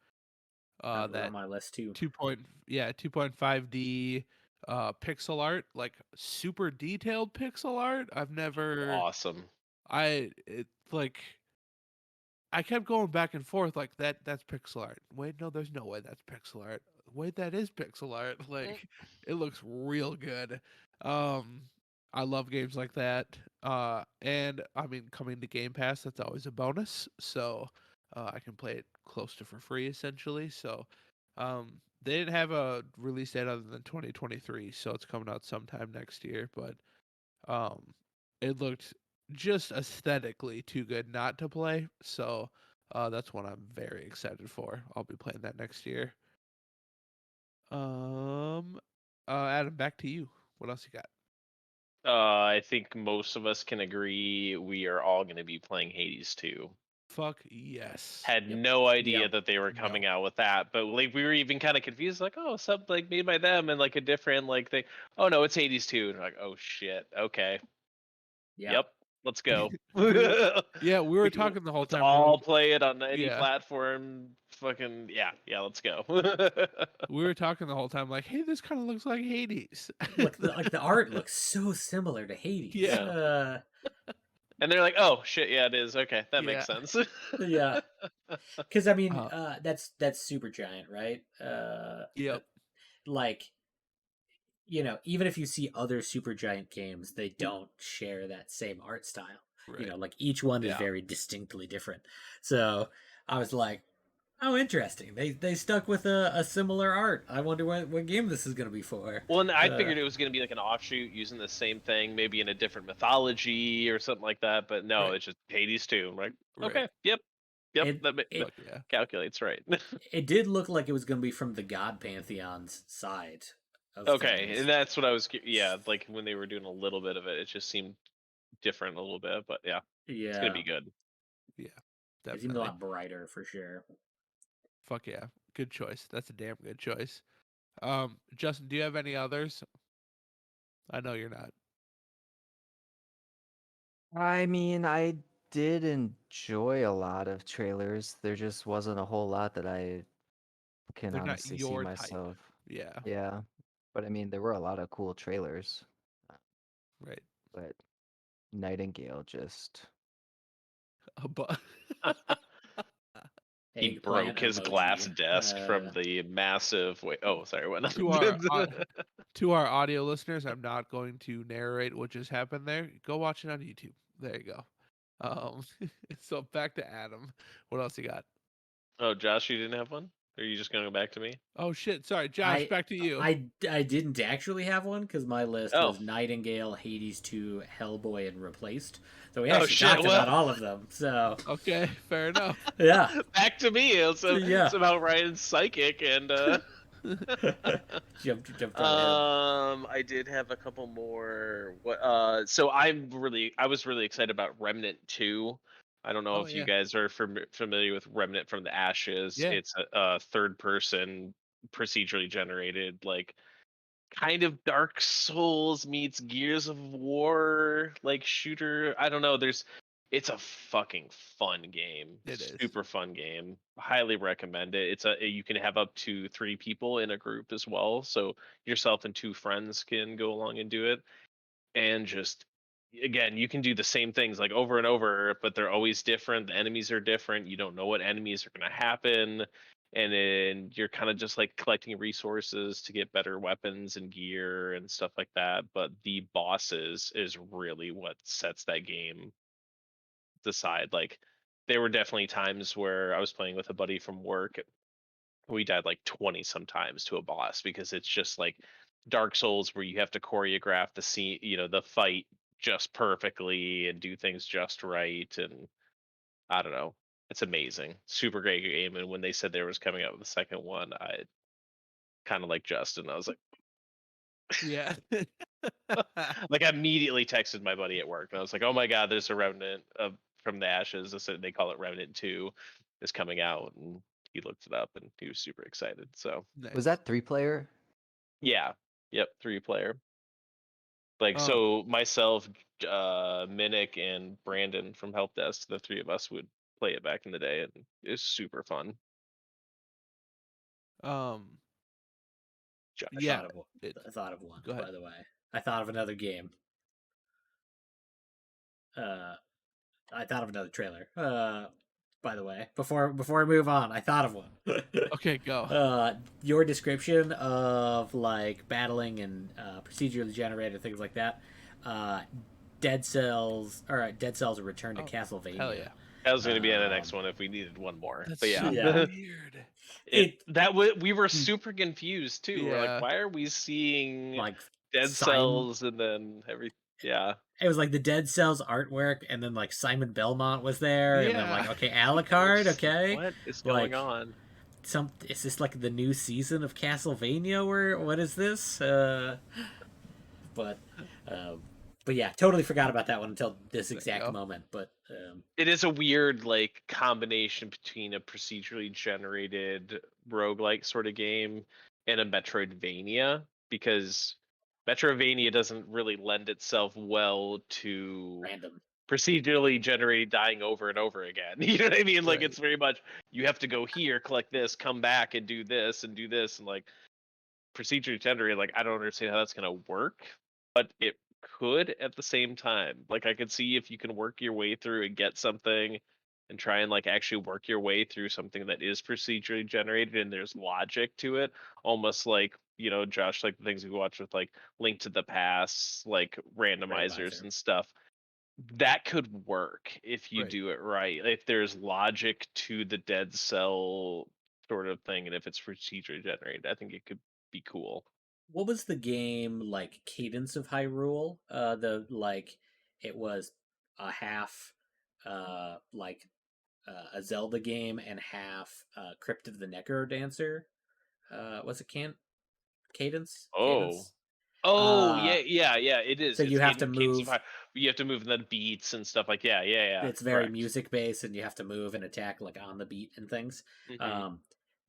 That was on That my list too. 2.5D pixel art, like super detailed pixel art. I've never Awesome. like I kept going back and forth like that's pixel art. Wait, no, there's no way that's pixel art. Wait, that is pixel art. Like it looks real good. Um I love games like that. And I mean coming to Game Pass, that's always a bonus. So I can play it close to for free essentially. So they didn't have a release date other than 2023, so it's coming out sometime next year, but um it looked just aesthetically too good not to play. So that's one I'm very excited for. I'll be playing that next year. Um, Adam, back to you. What else you got? I think most of us can agree we are all going to be playing Hades 2. Fuck yes. Had Yep. no idea Yep. that they were No. coming out with that, but like we were even kind of confused, like, oh, something like made by them and like a different like thing. Oh no, it's Hades 2. And we're like, oh shit, okay, Yep. yep, let's go. We were, yeah, we were We talking the whole let's time. We're all like, play it on any yeah, platform. Fucking yeah, let's go. we were talking the whole time. Like, hey, this kind of looks like Hades. Look, the art looks so similar to Hades. Yeah, Yeah. And they're like, oh shit, yeah, it is. Okay, that yeah, makes sense. Yeah. Because I mean, uh, that's super giant, right? yep, Like, even if you see other super giant games, they don't share that same art style. right, Like each one is yeah, very distinctly different. So I was like, oh, interesting. They stuck with a similar art. I wonder what game this is going to be for. Well, and I figured it was going to be like an offshoot using the same thing, maybe in a different mythology or something like that. But no, right, it's just Hades 2. I'm like, right. okay, yep, It it Fuck yeah, calculates right. it did look like it was going to be from the God Pantheon's side of Okay, things. and that's what I was. Yeah, like when they were doing a little bit of it, it just seemed different a little bit. But yeah, it's gonna Yeah, be good. yeah, it seemed a definitely. lot brighter for sure. Fuck yeah, good choice. That's a damn good choice. Justin, do you have any others? I know you're not. I mean, I did enjoy a lot of trailers. There just wasn't a whole lot that I can They're not honestly see your type. myself. Yeah, Yeah. But I mean, there were a lot of cool trailers. uh, right. But Nightingale just. But He Eggplant broke his glass emoji. desk from the massive. Wait, oh, sorry, what? to our to our audio listeners, I'm not going to narrate what just happened there. Go watch it on YouTube. There you go. Um, so back to Adam. What else you got? Oh, Josh, you didn't have one? Or are you just gonna go back to me? Oh shit! Sorry, Josh. I Back to you. I didn't actually have one because my list Oh, was Nightingale, Hades 2, Hellboy, and Replaced. So we oh actually shit. talked about Well, all of them. So Okay, fair enough. yeah, back to me. yeah. Somehow Ryan's psychic and jumped right ahead. I did have a couple more. What? So I was really excited about Remnant 2. I don't know Oh if you yeah, guys are familiar with Remnant from the Ashes. yeah. It's a third person procedurally generated, like kind of Dark Souls meets Gears of War like shooter. I don't know. It's a fucking fun game. It is. Super fun game. Highly recommend it. You can have up to 3 people in a group as well. So yourself and 2 friends can go along and do it. And just again, you can do the same things like over and over, but they're always different. The enemies are different. You don't know what enemies are going to happen. And then you're kind of just like collecting resources to get better weapons and gear and stuff like that. But the bosses is really what sets that game aside. Like, there were definitely times where I was playing with a buddy from work. We died like 20 sometimes to a boss because it's just like Dark Souls where you have to choreograph the scene, the fight just perfectly and do things just right. And I don't know. It's amazing. Super great game. And when they said there was coming out with the second one, I kind of like Justin. I was like, Yeah. like I immediately texted my buddy at work and I was like, oh my God, there's a Remnant from the Ashes. They call it Remnant 2 is coming out. And he looked it up and he was super excited. So Nice. Was that 3-player? yeah. Yep. 3-player. Like, Um, so myself, Minnick, and Brandon from Help Desk, the 3 of us would play it back in the day, and it was super fun. Josh. yeah. I thought of one, Go ahead. by the way. I thought of another game. I thought of another trailer. By the way, before I move on, I thought of one. Okay, go. Your description of like battling and procedurally generated things like that. Dead Cells are returned to Oh, Castlevania. hell yeah. That was going to be in the next one if we needed one more. That's But yeah, so Yeah. weird. we were super confused too. We're like, Yeah. why are we seeing Like Dead Simon, Cells and then yeah. it was like the Dead Cells artwork, and then like Simon Belmont was there, and then Yeah. like okay, Alucard, okay, What is like going on? is this like the new season of Castlevania? Or what is this? But yeah, totally forgot about that one until this There you exact go. moment. But It is a weird like combination between a procedurally generated roguelike sort of game and a Metroidvania, because Metroidvania doesn't really lend itself well to random. procedurally generated dying over and over again. You know what I mean? Like, Right. it's very much you have to go here, collect this, come back and do this and do this, and like procedurally generated, like I don't understand how that's gonna work, but it could at the same time. Like, I could see if you can work your way through and get something and try and like actually work your way through something that is procedurally generated and there's logic to it, almost like, Josh, like the things we watch with like Link to the Past, like randomizers Randomizer. and stuff. That could work if you Right. do it right. If there's logic to the dead cell sort of thing, and if it's procedurally generated, I think it could be cool. What was the game like? Cadence of Hyrule. The like it was a half, like a Zelda game and half Crypt of the Necrodancer. Was it Cadence? Oh. Cadence. Oh, Uh, yeah, it is. so It's you have to Cadence of move. High. You have to move the beats and stuff like yeah. It's very Correct. music based, and you have to move and attack like on the beat and things. Hmm.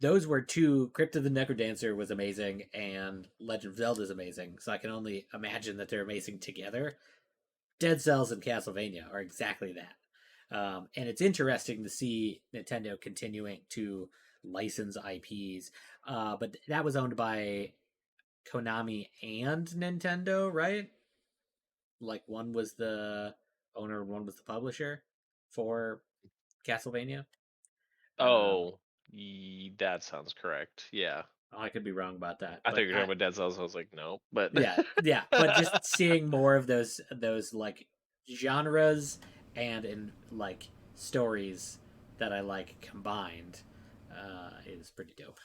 Those were two. Crypt of the Necrodancer was amazing, and Legend of Zelda is amazing. So I can only imagine that they're amazing together. Dead Cells and Castlevania are exactly that. And it's interesting to see Nintendo continuing to license IPs. But that was owned by Konami and Nintendo, right? Like one was the owner, one was the publisher for Castlevania. Um, Oh, that sounds correct. Yeah. I could be wrong about that, I thought but you were talking about Dead Cells. I was like, no, but yeah. But just seeing more of those like genres and in like stories that I like combined is pretty dope.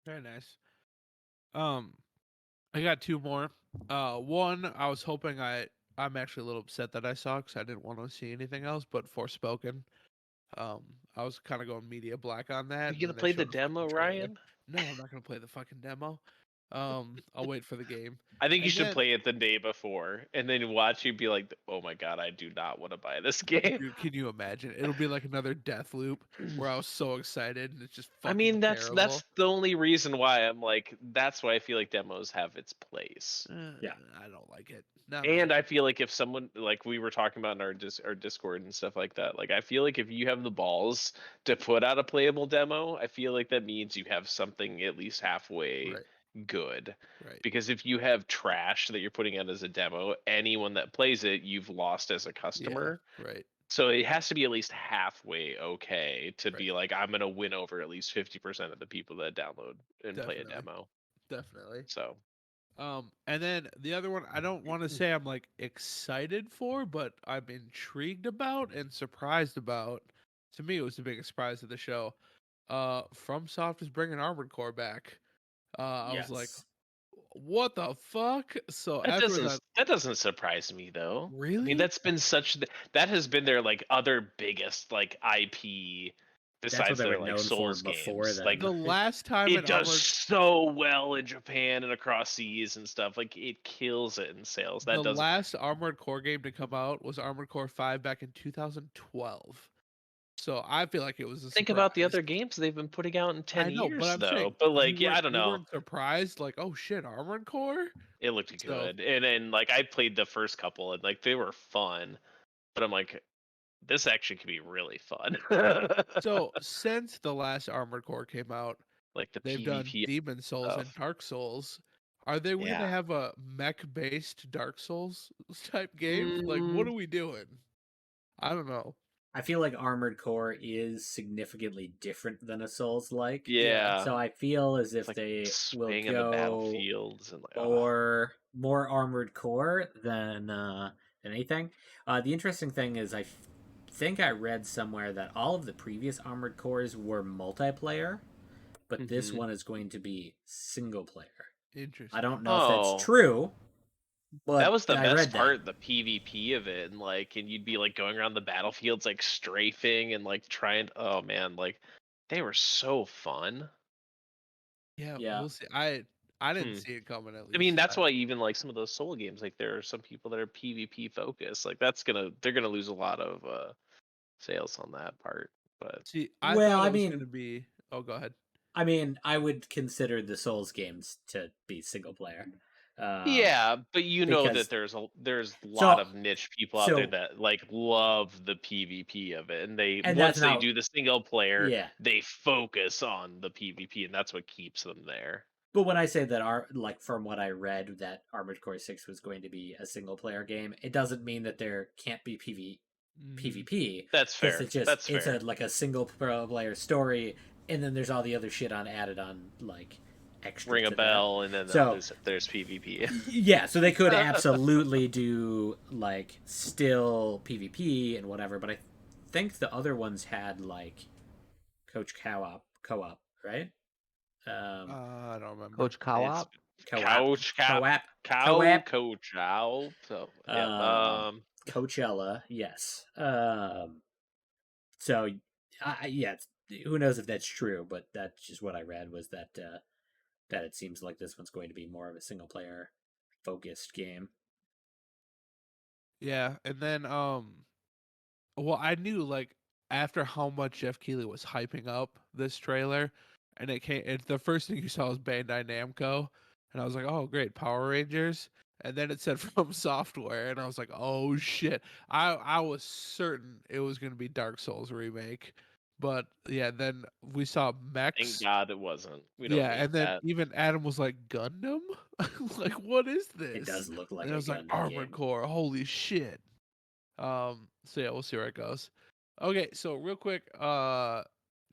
Very nice. I got 2 more. One, I was hoping I'm actually a little upset that I saw because I didn't want to see anything else but Forspoken. Um, I was kind of going media black on are that, you and gonna then they play the showed a demo, fucking trailer. Ryan? No, I'm not gonna play the fucking demo. I'll wait for the game. I think you And should then, play it the day before and then watch you be like, "Oh my god, I do not want to buy this game." dude, can you imagine? It'll be like another death loop where I was so excited and it's just I fucking mean, that's terrible. the only reason why I'm like, that's why I feel like demos have its place. Yeah. I don't like it. Not And me. I feel like if someone, like we were talking about in our Discord and stuff like that, like I feel like if you have the balls to put out a playable demo, I feel like that means you have something at least halfway Right. good. Right. Because if you have trash that you're putting out as a demo, anyone that plays it, you've lost as a Yeah. customer. Right. So it has to be at least halfway okay to Right. be like, I'm gonna win over at least 50% of the people that download and play a Definitely. demo. Definitely. So And then the other one I don't want to say I'm like excited for, but I'm intrigued about and surprised about. To me, it was the biggest surprise of the show. FromSoft is bringing Armored Core back. I was like, Yes. what the fuck? So afterwards, I that doesn't surprise me though. I mean, really that's been that has been their like other biggest like IP That's what besides they were their like known for Souls before games. then. Like the last time it an does Armored so well in Japan and across seas and stuff. Like it kills it in sales. That the doesn't last Armored Core game to come out was Armored Core 5 back in 2012. So I feel like it was a think about the surprise. other games they've been putting out in 10 I know, but years I'm saying though. But like, yeah, I don't you know. weren't surprised, like, oh shit, Armored Core. It looked So good. And then like I played the first couple and like they were fun. But I'm like, this actually could be really fun. so since the last Armored Core came out, Like the they've done PvP Demon Souls and stuff. Dark Souls. Are they gonna Yeah. have a mech-based Dark Souls type game? Like, what Mm, are we doing? I don't know. I feel like Armored Core is significantly different than a Souls like. Yeah, yeah. So I feel as It's if like they will swaying in the go battlefields and like, oh, more Armored Core than anything. The interesting thing is think I read somewhere that all of the previous Armored Cores were multiplayer, but this hmm one is going to be single player. I interesting. don't know if that's oh, true, that but was the I best read that. part, the PvP of it, and like, and you'd be like going around the battlefields, like strafing and like trying. Oh man, like they were so fun. Yeah, Yeah. we'll see. I didn't Hmm. see it coming at I mean, least. that's why even like some of those soul games, like there are some people that are PvP focused. Like they're gonna lose a lot of sales on that part. But See, I Well, thought I it was gonna mean, be. Oh, go ahead. I would consider the Souls games to be single player, yeah, but you know that because there's a lot so of niche people out there so that like love the PvP of it, and they and that's once they not do the single player, yeah. they focus on the PvP, and that's what keeps them there. But when I say that like from what I read that Armored Core 6 was going to be a single player game, it doesn't mean that there can't be Hmm. PvP That's because fair. That's it's a fair. like a single player story, and then there's all the other shit on added on like extra Ring a to that. bell, and then So there's PvP. yeah, so they could absolutely do like still PvP and whatever, but I think the other ones had like Coach co-op, right? Um, I don't remember. Coach It's Co-op. co-op, cow co-op, coach out. So yep. um, Coachella, yes. So yeah, who knows if that's true, but that's just what I read was that it seems like this one's going to be more of a single player focused game. Yeah, and then well, I knew like after how much Jeff Keighley was hyping up this trailer, and the first thing you saw was Bandai Namco, and I was like, oh great, Power Rangers, and then it said from software, and I was like, oh shit, I was certain it was gonna be Dark Souls remake, but yeah, then we saw Thank mechs, God it wasn't. We don't yeah, need and then that. even Adam was like Gundam, like what is It this? does look like And I a was like Gundam Armored game. Core, holy shit. So yeah, we'll see where it goes. Okay, so real quick,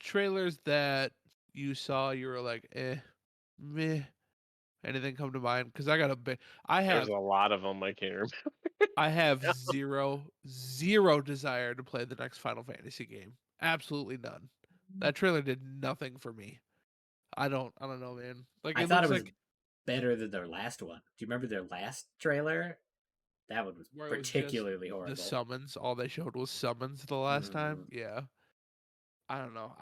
trailers that you saw, you were like, meh. Anything come to mind? Because I got a big, I There's have, a lot of them I can't remember. I have zero desire to play the next Final Fantasy game. Absolutely none. That trailer did nothing for me. I don't know, man. Like I it thought it looks was like better than their last one. Do you remember their last trailer? That one was where it was just particularly the horrible. summons. All they showed was summons the last time. Mm. Yeah. I don't know.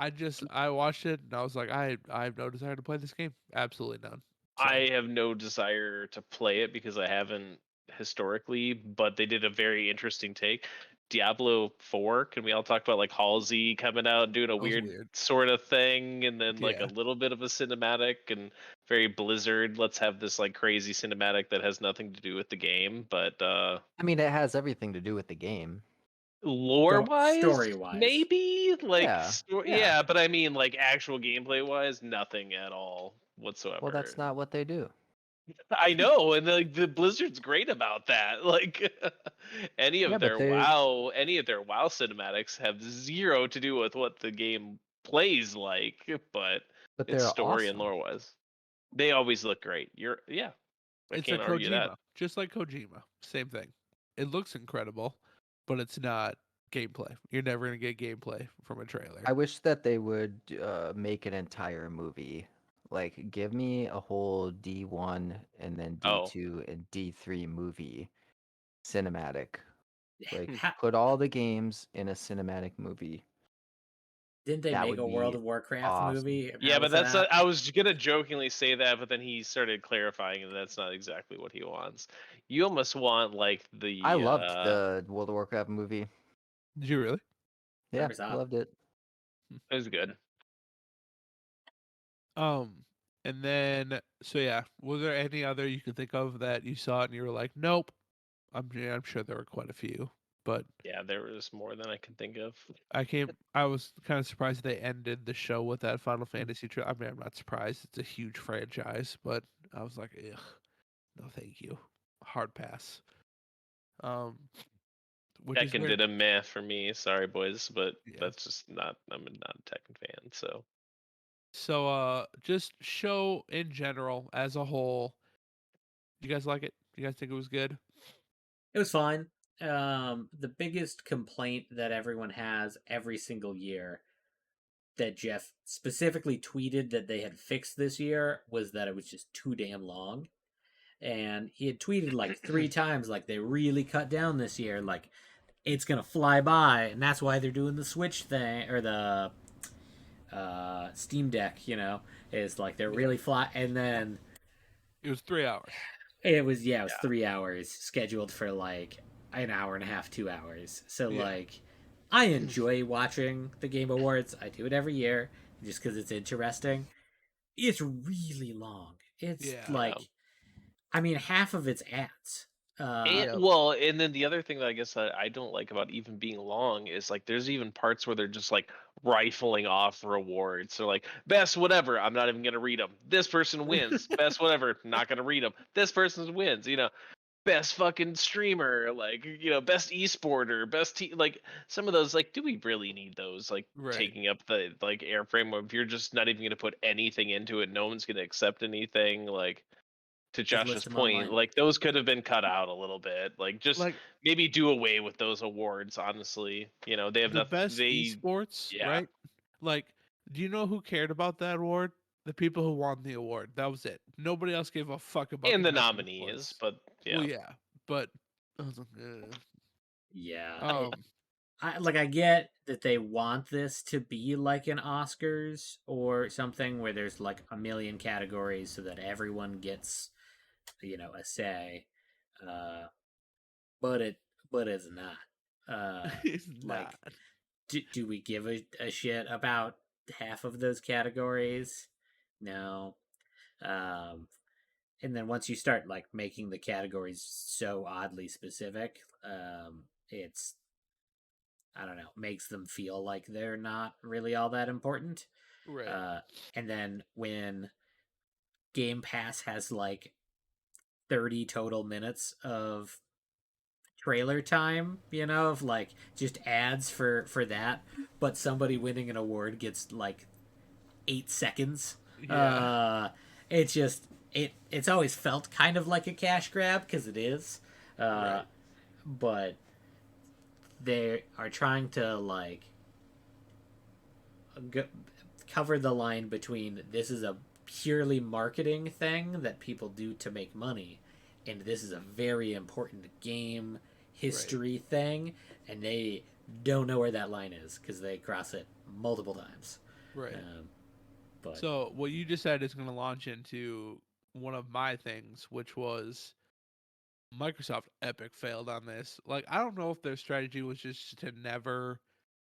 I watched it and I was like, I have no desire to play this game. Absolutely none. So. I have no desire to play it because I haven't historically, but they did a very interesting take. Diablo 4, can we all talk about like Halsey coming out and doing a That was weird weird. sort of thing and then like a Yeah. little bit of a cinematic and very Blizzard, let's have this like crazy cinematic that has nothing to do with the game, but I mean, it has everything to do with the game. lore wise Story wise. maybe like Yeah, yeah, but I mean like actual gameplay wise nothing at all whatsoever. Well, that's not what they do. I know, and like the Blizzard's great about that. Like Yeah, but they any of their WoW cinematics have zero to do with what the game plays like, but but it's they're story and awesome. lore wise. They always look great. I It's a can't argue that. Kojima, just like Kojima. Same thing. It looks incredible, but it's not gameplay. You're never gonna get gameplay from a trailer. I wish that they would make an entire movie. Like, give me a whole D1 and then Oh, D2 and D3 movie cinematic. Like, Ha- put all the games in a cinematic movie. Didn't they That make would a World be of Warcraft awesome. movie? And yeah, how but was that's that? I was gonna jokingly say that, but then he started clarifying, and that's not exactly what he wants. You almost want like I the loved the World of Warcraft movie. Did you really? Yeah, Never saw it. loved it. it was good. Um, and then so yeah, was there any other you could think of that you saw it and you were like, nope? I'm sure there were quite a few, but Yeah, there was more than I can think of. I was kind of surprised they ended the show with that Final Fantasy. I mean, I'm not surprised. It's a huge franchise, but I was like, ugh, no, thank you, hard pass. Um, which is Tekken weird. did a meh for me. Sorry, boys, but Yeah. that's just not. I'm not a Tekken fan, so So, just show in general as a whole. You guys like it? You guys think it was good? It was fine. The biggest complaint that everyone has every single year that Jeff specifically tweeted that they had fixed this year was that it was just too damn long. And he had tweeted like 3 times, like they really cut down this year, like it's gonna fly by, and that's why they're doing the Switch thing or the Steam Deck. Is like they're Yeah. really fly, and then It was 3 hours. it was it was Yeah. 3 hours scheduled for like an hour and a half, 2 hours. So Yeah. like, I enjoy watching the Game Awards. I do it every year just because it's interesting. It's really long. It's Yeah. like, I mean, half of it's ads. Yep. well, and then the other thing that I guess I don't like about even being long is like there's even parts where they're just like rifling off rewards. So like best whatever, I'm not even gonna read them. This person wins. Best whatever, not gonna read them. This person wins. Best fucking streamer, like best esporter, like some of those. Like, do we really need those? Like Right. taking up the like airframe if you're just not even gonna put anything into it, no one's gonna accept anything. Like to Just Josh's list them point, online. like those could have been cut out a little bit. Like just Like maybe do away with those awards. Honestly, they have the nothing. best They esports, yeah. right? Like, do you know who cared about that award? The people who won the award. That was it. Nobody else gave a fuck about And the the best nominees, esports. but yeah. Well, yeah, but I was like, Yeah. I get that they want this to be like an Oscars or something where there's like a million categories so that everyone gets a say. But it's not. it's Like, not. do we give a shit about half of those categories? No. And then once you start like making the categories so oddly specific, it's, I don't know, makes them feel like they're not really all that important. Right. And then when Game Pass has like 30 total minutes of trailer time, of like just ads for that, but somebody winning an award gets like 8 seconds. Yeah. It's just it's always felt kind of like a cash grab because it is. Right. But they are trying to like cover the line between this is a purely marketing thing that people do to make money, and this is a very important game history thing, and they don't know where that line is because they cross it multiple times. Right. But So what you just said is going to launch into one of my things, which was Microsoft Epic failed on this. Like, I don't know if their strategy was just to never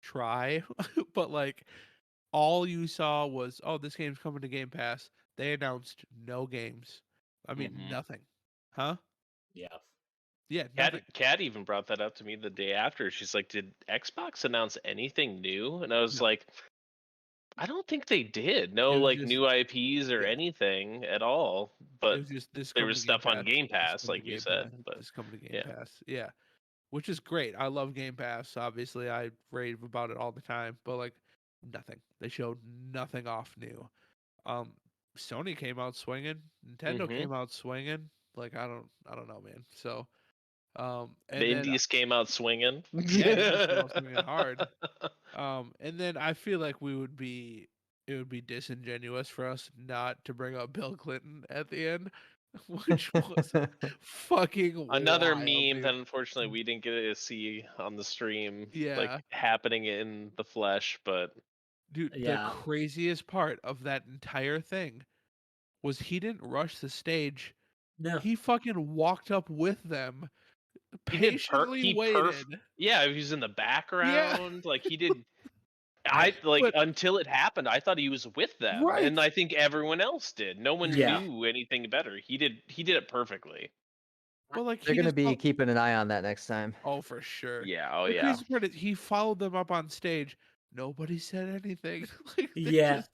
try, but like all you saw was, oh, this game's coming to Game Pass. They announced no games. I mean, Mhm. nothing. Huh? Yeah. Yeah, nothing. Kat even brought that up to me the day after. She's like, "Did Xbox announce anything new?" And I was No. like, "I don't think they did. No, It was like just, new IPs or yeah, anything at all. it But was just this there coming was to Game stuff on Pass. Game This Pass, coming to like you Game Pass. said. But This coming to Game yeah, Pass. Yeah, which is great. I love Game Pass. Obviously, I rave about it all the time. But like, nothing. They showed nothing off new. Um, Sony came out swinging. Nintendo hmm came out swinging. Like, I don't know, man. So, and the then indies came out swinging. yeah, Indies came out swinging hard. And then I feel like it would be disingenuous for us not to bring up Bill Clinton at the end, which was fucking Another wild, meme that dude. unfortunately we didn't get to see on the stream, like Yeah, happening in the flesh. But dude, the Yeah. craziest part of that entire thing was he didn't rush the stage. No. He fucking walked up with them, he did patiently waited. Yeah, he was in the Yeah, background. Like he did. I like but until it happened, I thought he was with them, and right, I think everyone else did. No one Yeah. knew anything better. He did. He did it perfectly. but like They're he gonna just be keeping an eye on that next time. oh, for sure. Yeah. Oh The yeah. crazy part is he followed them up on stage. Nobody said anything. Like they Yeah. just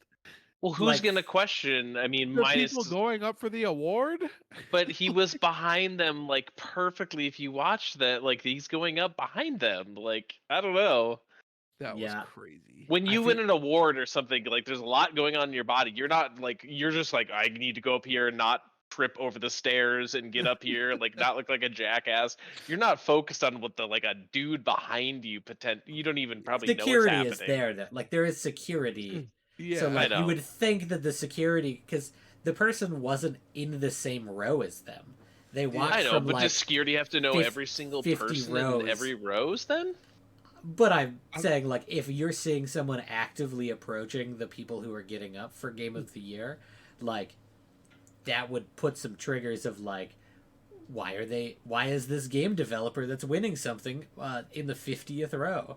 Well, who's Like gonna question? I mean, the people minus. going up for the award. But he was behind them like perfectly. If you watch that, like he's going up behind them. Like I don't know. That was Yeah. crazy. When I you win feel an award or something, like there's a lot going on in your body. You're not like you're just like I need to go up here and not trip over the stairs and get up here, like not look like a jackass. You're not focused on what the like a dude behind you you don't even probably know what's security is happening. there though. Like there is security. So Yeah, I like you know. would think that the security cuz the person wasn't in the same row as them. They Yeah. walked I know, from but does like security have to know every single 50 person in rows. every rows then? But I'm I- saying like if you're seeing someone actively approaching the people who are getting up for game of the year, like that would put some triggers of like why is this game developer that's winning something in the 50th row?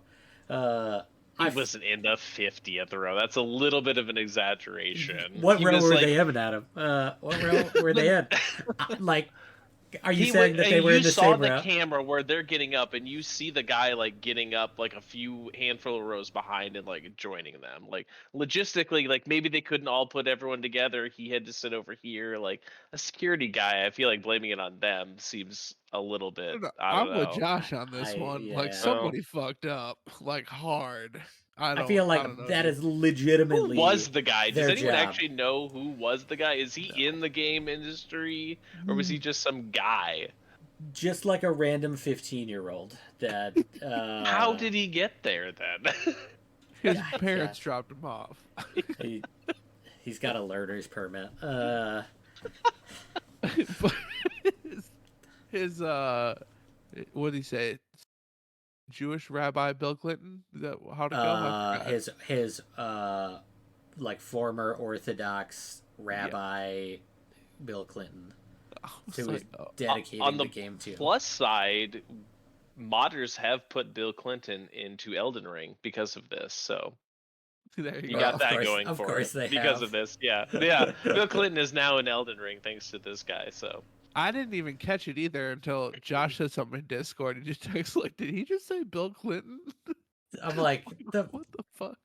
He wasn't in the 50th row. That's a little bit of an exaggeration. What He row was were like they in, Adam? What row were they in? Like, are you he saying was, that they were you in the saw same the row? camera where they're getting up, and you see the guy like getting up like a few handful of rows behind and like joining them. Like logistically, like maybe they couldn't all put everyone together. He had to sit over here. Like a security guy, I feel like blaming it on them seems a little bit. don't know. I don't I'm with know. Josh on this one. Like Yeah. Well, somebody fucked up, like hard. I feel I don't like know, that dude. is who was legitimately the guy? Does their anyone job. actually know who was the guy? Is he No. in the game industry, or was he just some guy? Just like a random 15-year-old that How did he get there then? His God, parents dropped him off. he's got a learner's permit. But his what did he say? Jewish Rabbi Bill Clinton? Is that how to go? I forgot. His like former Orthodox rabbi Bill Clinton, I was who was like, dedicating On the the game to. plus side, modders have put Bill Clinton into Elden Ring because of this. So there you you go. got Of that course- going of for course it they because have. of this. Yeah, yeah. Bill Clinton is now in Elden Ring thanks to this guy. So I didn't even catch it either until Josh said something in Discord. He just texted like, "Did he just say Bill Clinton?" I'm like What the fuck?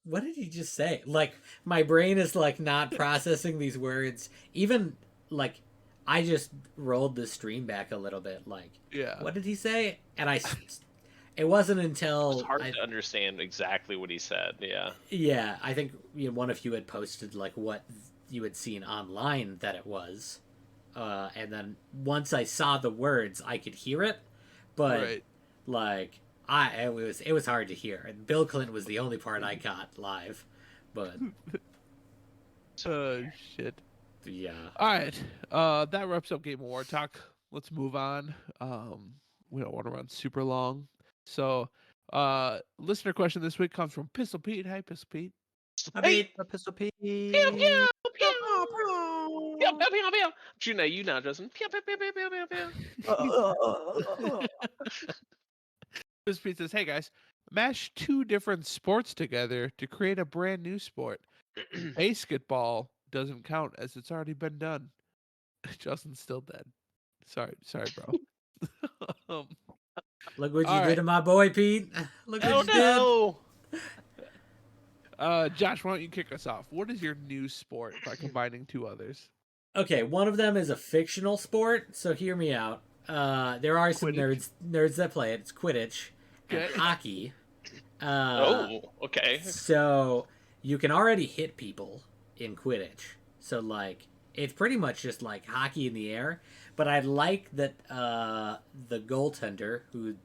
what did he just say? Like my brain is like not processing these words. Even like I just rolled the stream back a little bit. Like Yeah. what did he say? And it wasn't it's until hard to understand exactly what he said. Yeah. yeah, I think one of you had posted like what you had seen online that it was, and then once I saw the words, I could hear it, but Right. like it was hard to hear. And Bill Clinton was the only part I got live, but Oh shit. yeah, All right. That wraps up Game Award talk. Let's move on. We don't want to run super long. So, listener question this week comes from Pistol Pete. Hi, Pistol Pete. I Hey, mean Pistol Pete. pew, pew, pew. Pew, pew, pew, pew. I'm shooting at you now, Justin. Pew, pew, pew, pew, pew, pew, pew. This Pete says, "Hey guys, mash two different sports together to create a brand new sport. Basketball doesn't count as it's already been done." Justin's still dead. Sorry, bro. um, Look what all you did right. to my boy, Pete. Look what Oh you did. no! Josh, why don't you kick us off? What is your new sport by combining two others? Okay, one of them is a fictional sport, so hear me out. There are some Quidditch. nerds that play it. It's Quidditch and Okay. hockey. Okay. So you can already hit people in Quidditch. So like it's pretty much just like hockey in the air. But I like that the goaltender, who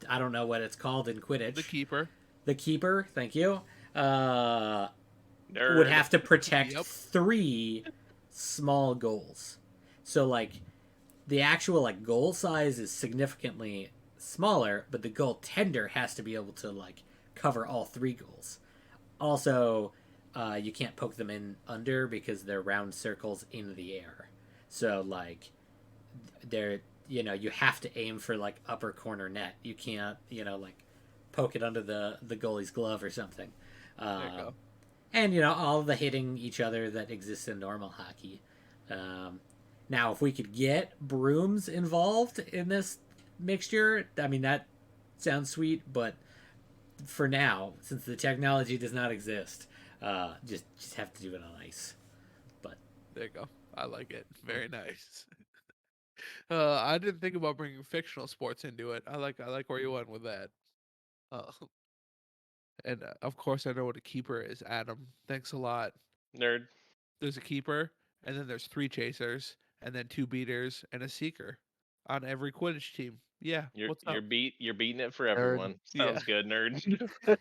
I don't know what it's called in Quidditch. The keeper. The keeper, thank you. Nerd. Would have to protect Yep. 3 small goals. So like the actual like goal size is significantly smaller, but the goaltender has to be able to like cover all 3 goals. Also, you can't poke them in under because they're round circles in the air. So like they're you have to aim for like upper corner net. You can't like poke it under the goalie's glove or something. There you go. And all the hitting each other that exists in normal hockey. Now, if we could get brooms involved in this mixture, I mean that sounds sweet. But for now, since the technology does not exist, just have to do it on ice. But There you go. I like it. Very nice. I didn't think about bringing fictional sports into it. I like where you went with that. And of course, I know what a keeper is, Adam. Thanks a lot. Nerd. There's a keeper, and then there's 3 chasers, and then 2 beaters and a seeker on every Quidditch team. Yeah, what's up? You're beating it for everyone. Yeah. Sounds good, nerd.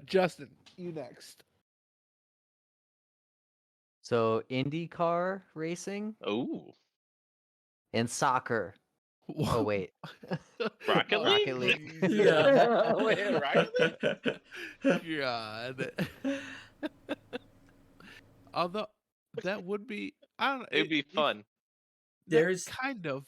Justin, you next. So IndyCar racing Oh. and soccer. Oh wait, Rocket League? Rocket League. Yeah. Wait, Rocket League? God. Although that would be, I don't know. It'd be fun. There's kind of.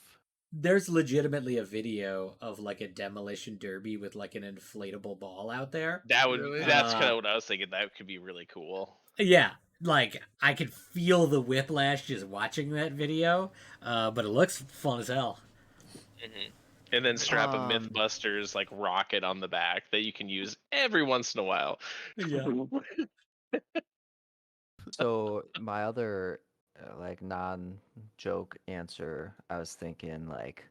There's legitimately a video of like a demolition derby with like an inflatable ball out there. Really? That's kind of what I was thinking. That could be really cool. Yeah, like I could feel the whiplash just watching that video, but it looks fun as hell. Mm-hmm. And then strap a Mythbusters like rocket on the back that you can use every once in a while. Yeah. So my other like non-joke answer, I was thinking like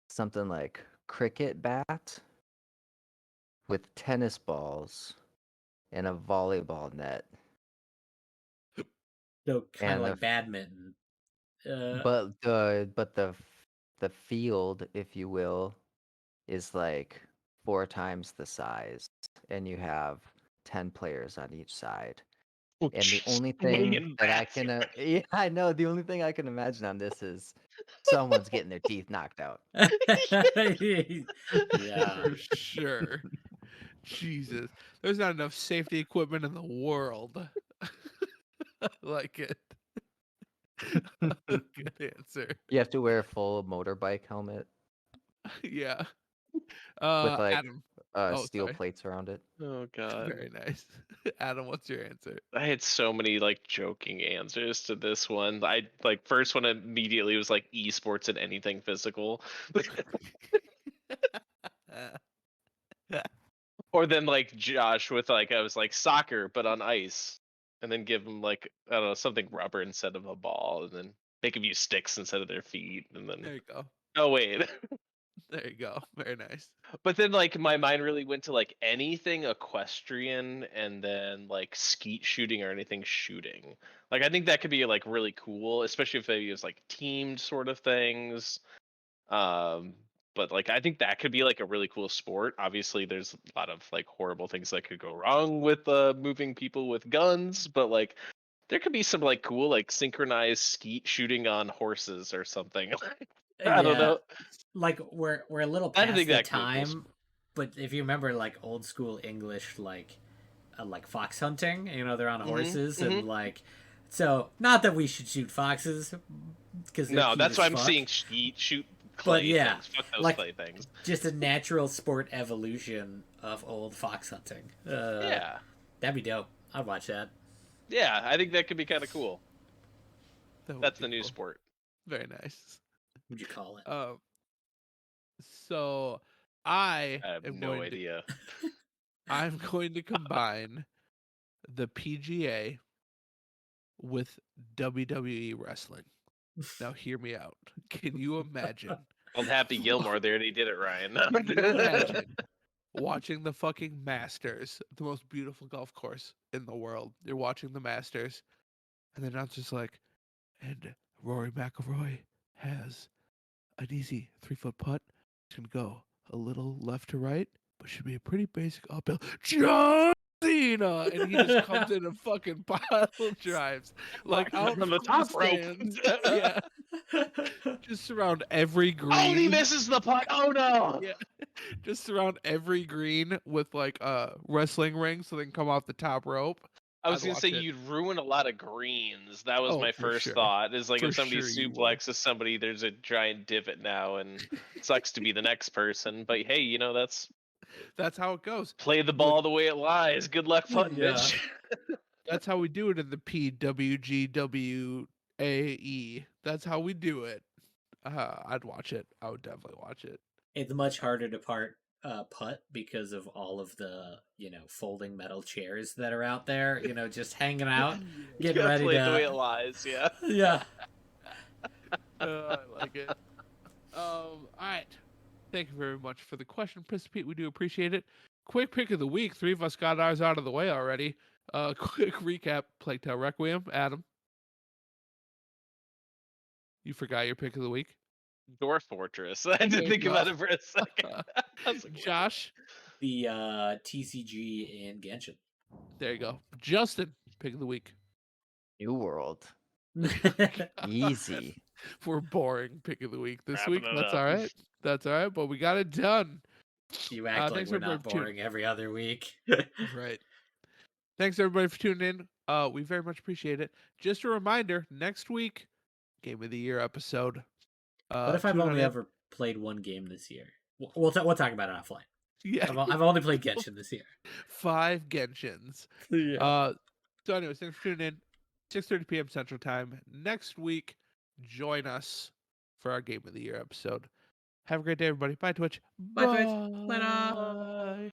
something like cricket bat with tennis balls and a volleyball net. So kind of And like badminton. but the field, if you will, is like 4 times the size, and you have 10 players on each side. And the only thing that I can, yeah, I know. The only thing I can imagine on this is someone's getting their teeth knocked out. Yeah. For sure. Jesus. There's not enough safety equipment in the world. I like it. Good answer. You have to wear a full motorbike helmet Yeah. with like Adam. steel Sorry. plates around it. Oh god. Very nice. Adam, what's your answer? I had so many like joking answers to this one. I like first one immediately was like esports and anything physical. Or then like Josh with like I was like soccer but on ice. And then give them like I don't know, something rubber instead of a ball, and then make them use sticks instead of their feet, and then There you go. oh wait. There you go. Very nice. But then like my mind really went to like anything equestrian and then like skeet shooting or anything shooting. Like I think that could be like really cool, especially if they use like teamed sort of things. But like I think that could be like a really cool sport. Obviously there's a lot of like horrible things that could go wrong with moving people with guns, but like there could be some like cool like synchronized skeet shooting on horses or something. I don't know. Like we're a little I past think the that could be a cool time, but if you remember like old school English like fox hunting, they're on horses and like So, not that we should shoot foxes, because they're No, cute that's as why I'm fuck. saying shoot But clay yeah, things. Fuck those like clay things. just a natural sport evolution of old fox hunting. Yeah. That'd be dope. I'd watch that. Yeah, I think that could be kind of cool. That would That's be the new cool. sport. Very nice. What'd you call it? So I I have am no going idea. I'm going to combine the PGA with WWE wrestling. Now hear me out. Can you imagine? Called Happy Gilmore there, and he did it, Ryan. Can you imagine watching the fucking Masters, the most beautiful golf course in the world? You're watching the Masters, and then it's just like, and Rory McIlroy has an easy 3-foot putt. It's gonna go a little left to right, but should be a pretty basic uphill. John Cena, and he just comes in and fucking pile drives like out From the from top the rope. stands. Yeah, just surround every Oh, and he green. misses the putt. Oh no! Yeah, just surround every green with like a wrestling ring, so they can come off the top rope. I was I'd gonna watch say it. you'd ruin a lot of greens. That was Oh, my for first sure. thought. Is like For if somebody sure you would. suplexes somebody, there's a giant divot now, and it sucks to be the next person. But hey, you know that's That's how it goes. play the ball the way it lies. Good luck putting, Yeah. bitch. That's how we do it in the PWGWAE. That's how we do it. I'd watch it. I would definitely watch it. It's much harder to putt because of all of the folding metal chairs that are out there. Just hanging out, You getting gotta ready play it the way it to. lies. Yeah. Yeah. I like it. All right. Thank you very much for the question, Prince Pete. We do appreciate it. Quick pick of the week. 3 of us got ours out of the way already. Quick recap. Plague Tale Requiem. Adam. You forgot your pick of the week. Dwarf Fortress. I had to think about it for a second. I was like, Josh. The TCG and Genshin. There you go. Justin. Pick of the week. New World. Easy. For boring pick of the week this Wrapping week. it That's up. all right. That's all right. But we got it done. You act like thanks we're everybody not for tuning- boring every other week. Right. Thanks everybody for tuning in. We very much appreciate it. Just a reminder, next week, Game of the Year episode. What if I've tune only in. ever played one game this year? We'll talk about it offline. Yeah. I've only played Genshin this year. 5 Genshins. Yeah. So anyways, thanks for tuning in. 6:30 p.m. Central Time. Next week, join us for our Game of the Year episode. Have a great day, everybody. Bye, Twitch. Bye, Twitch. Later. Bye.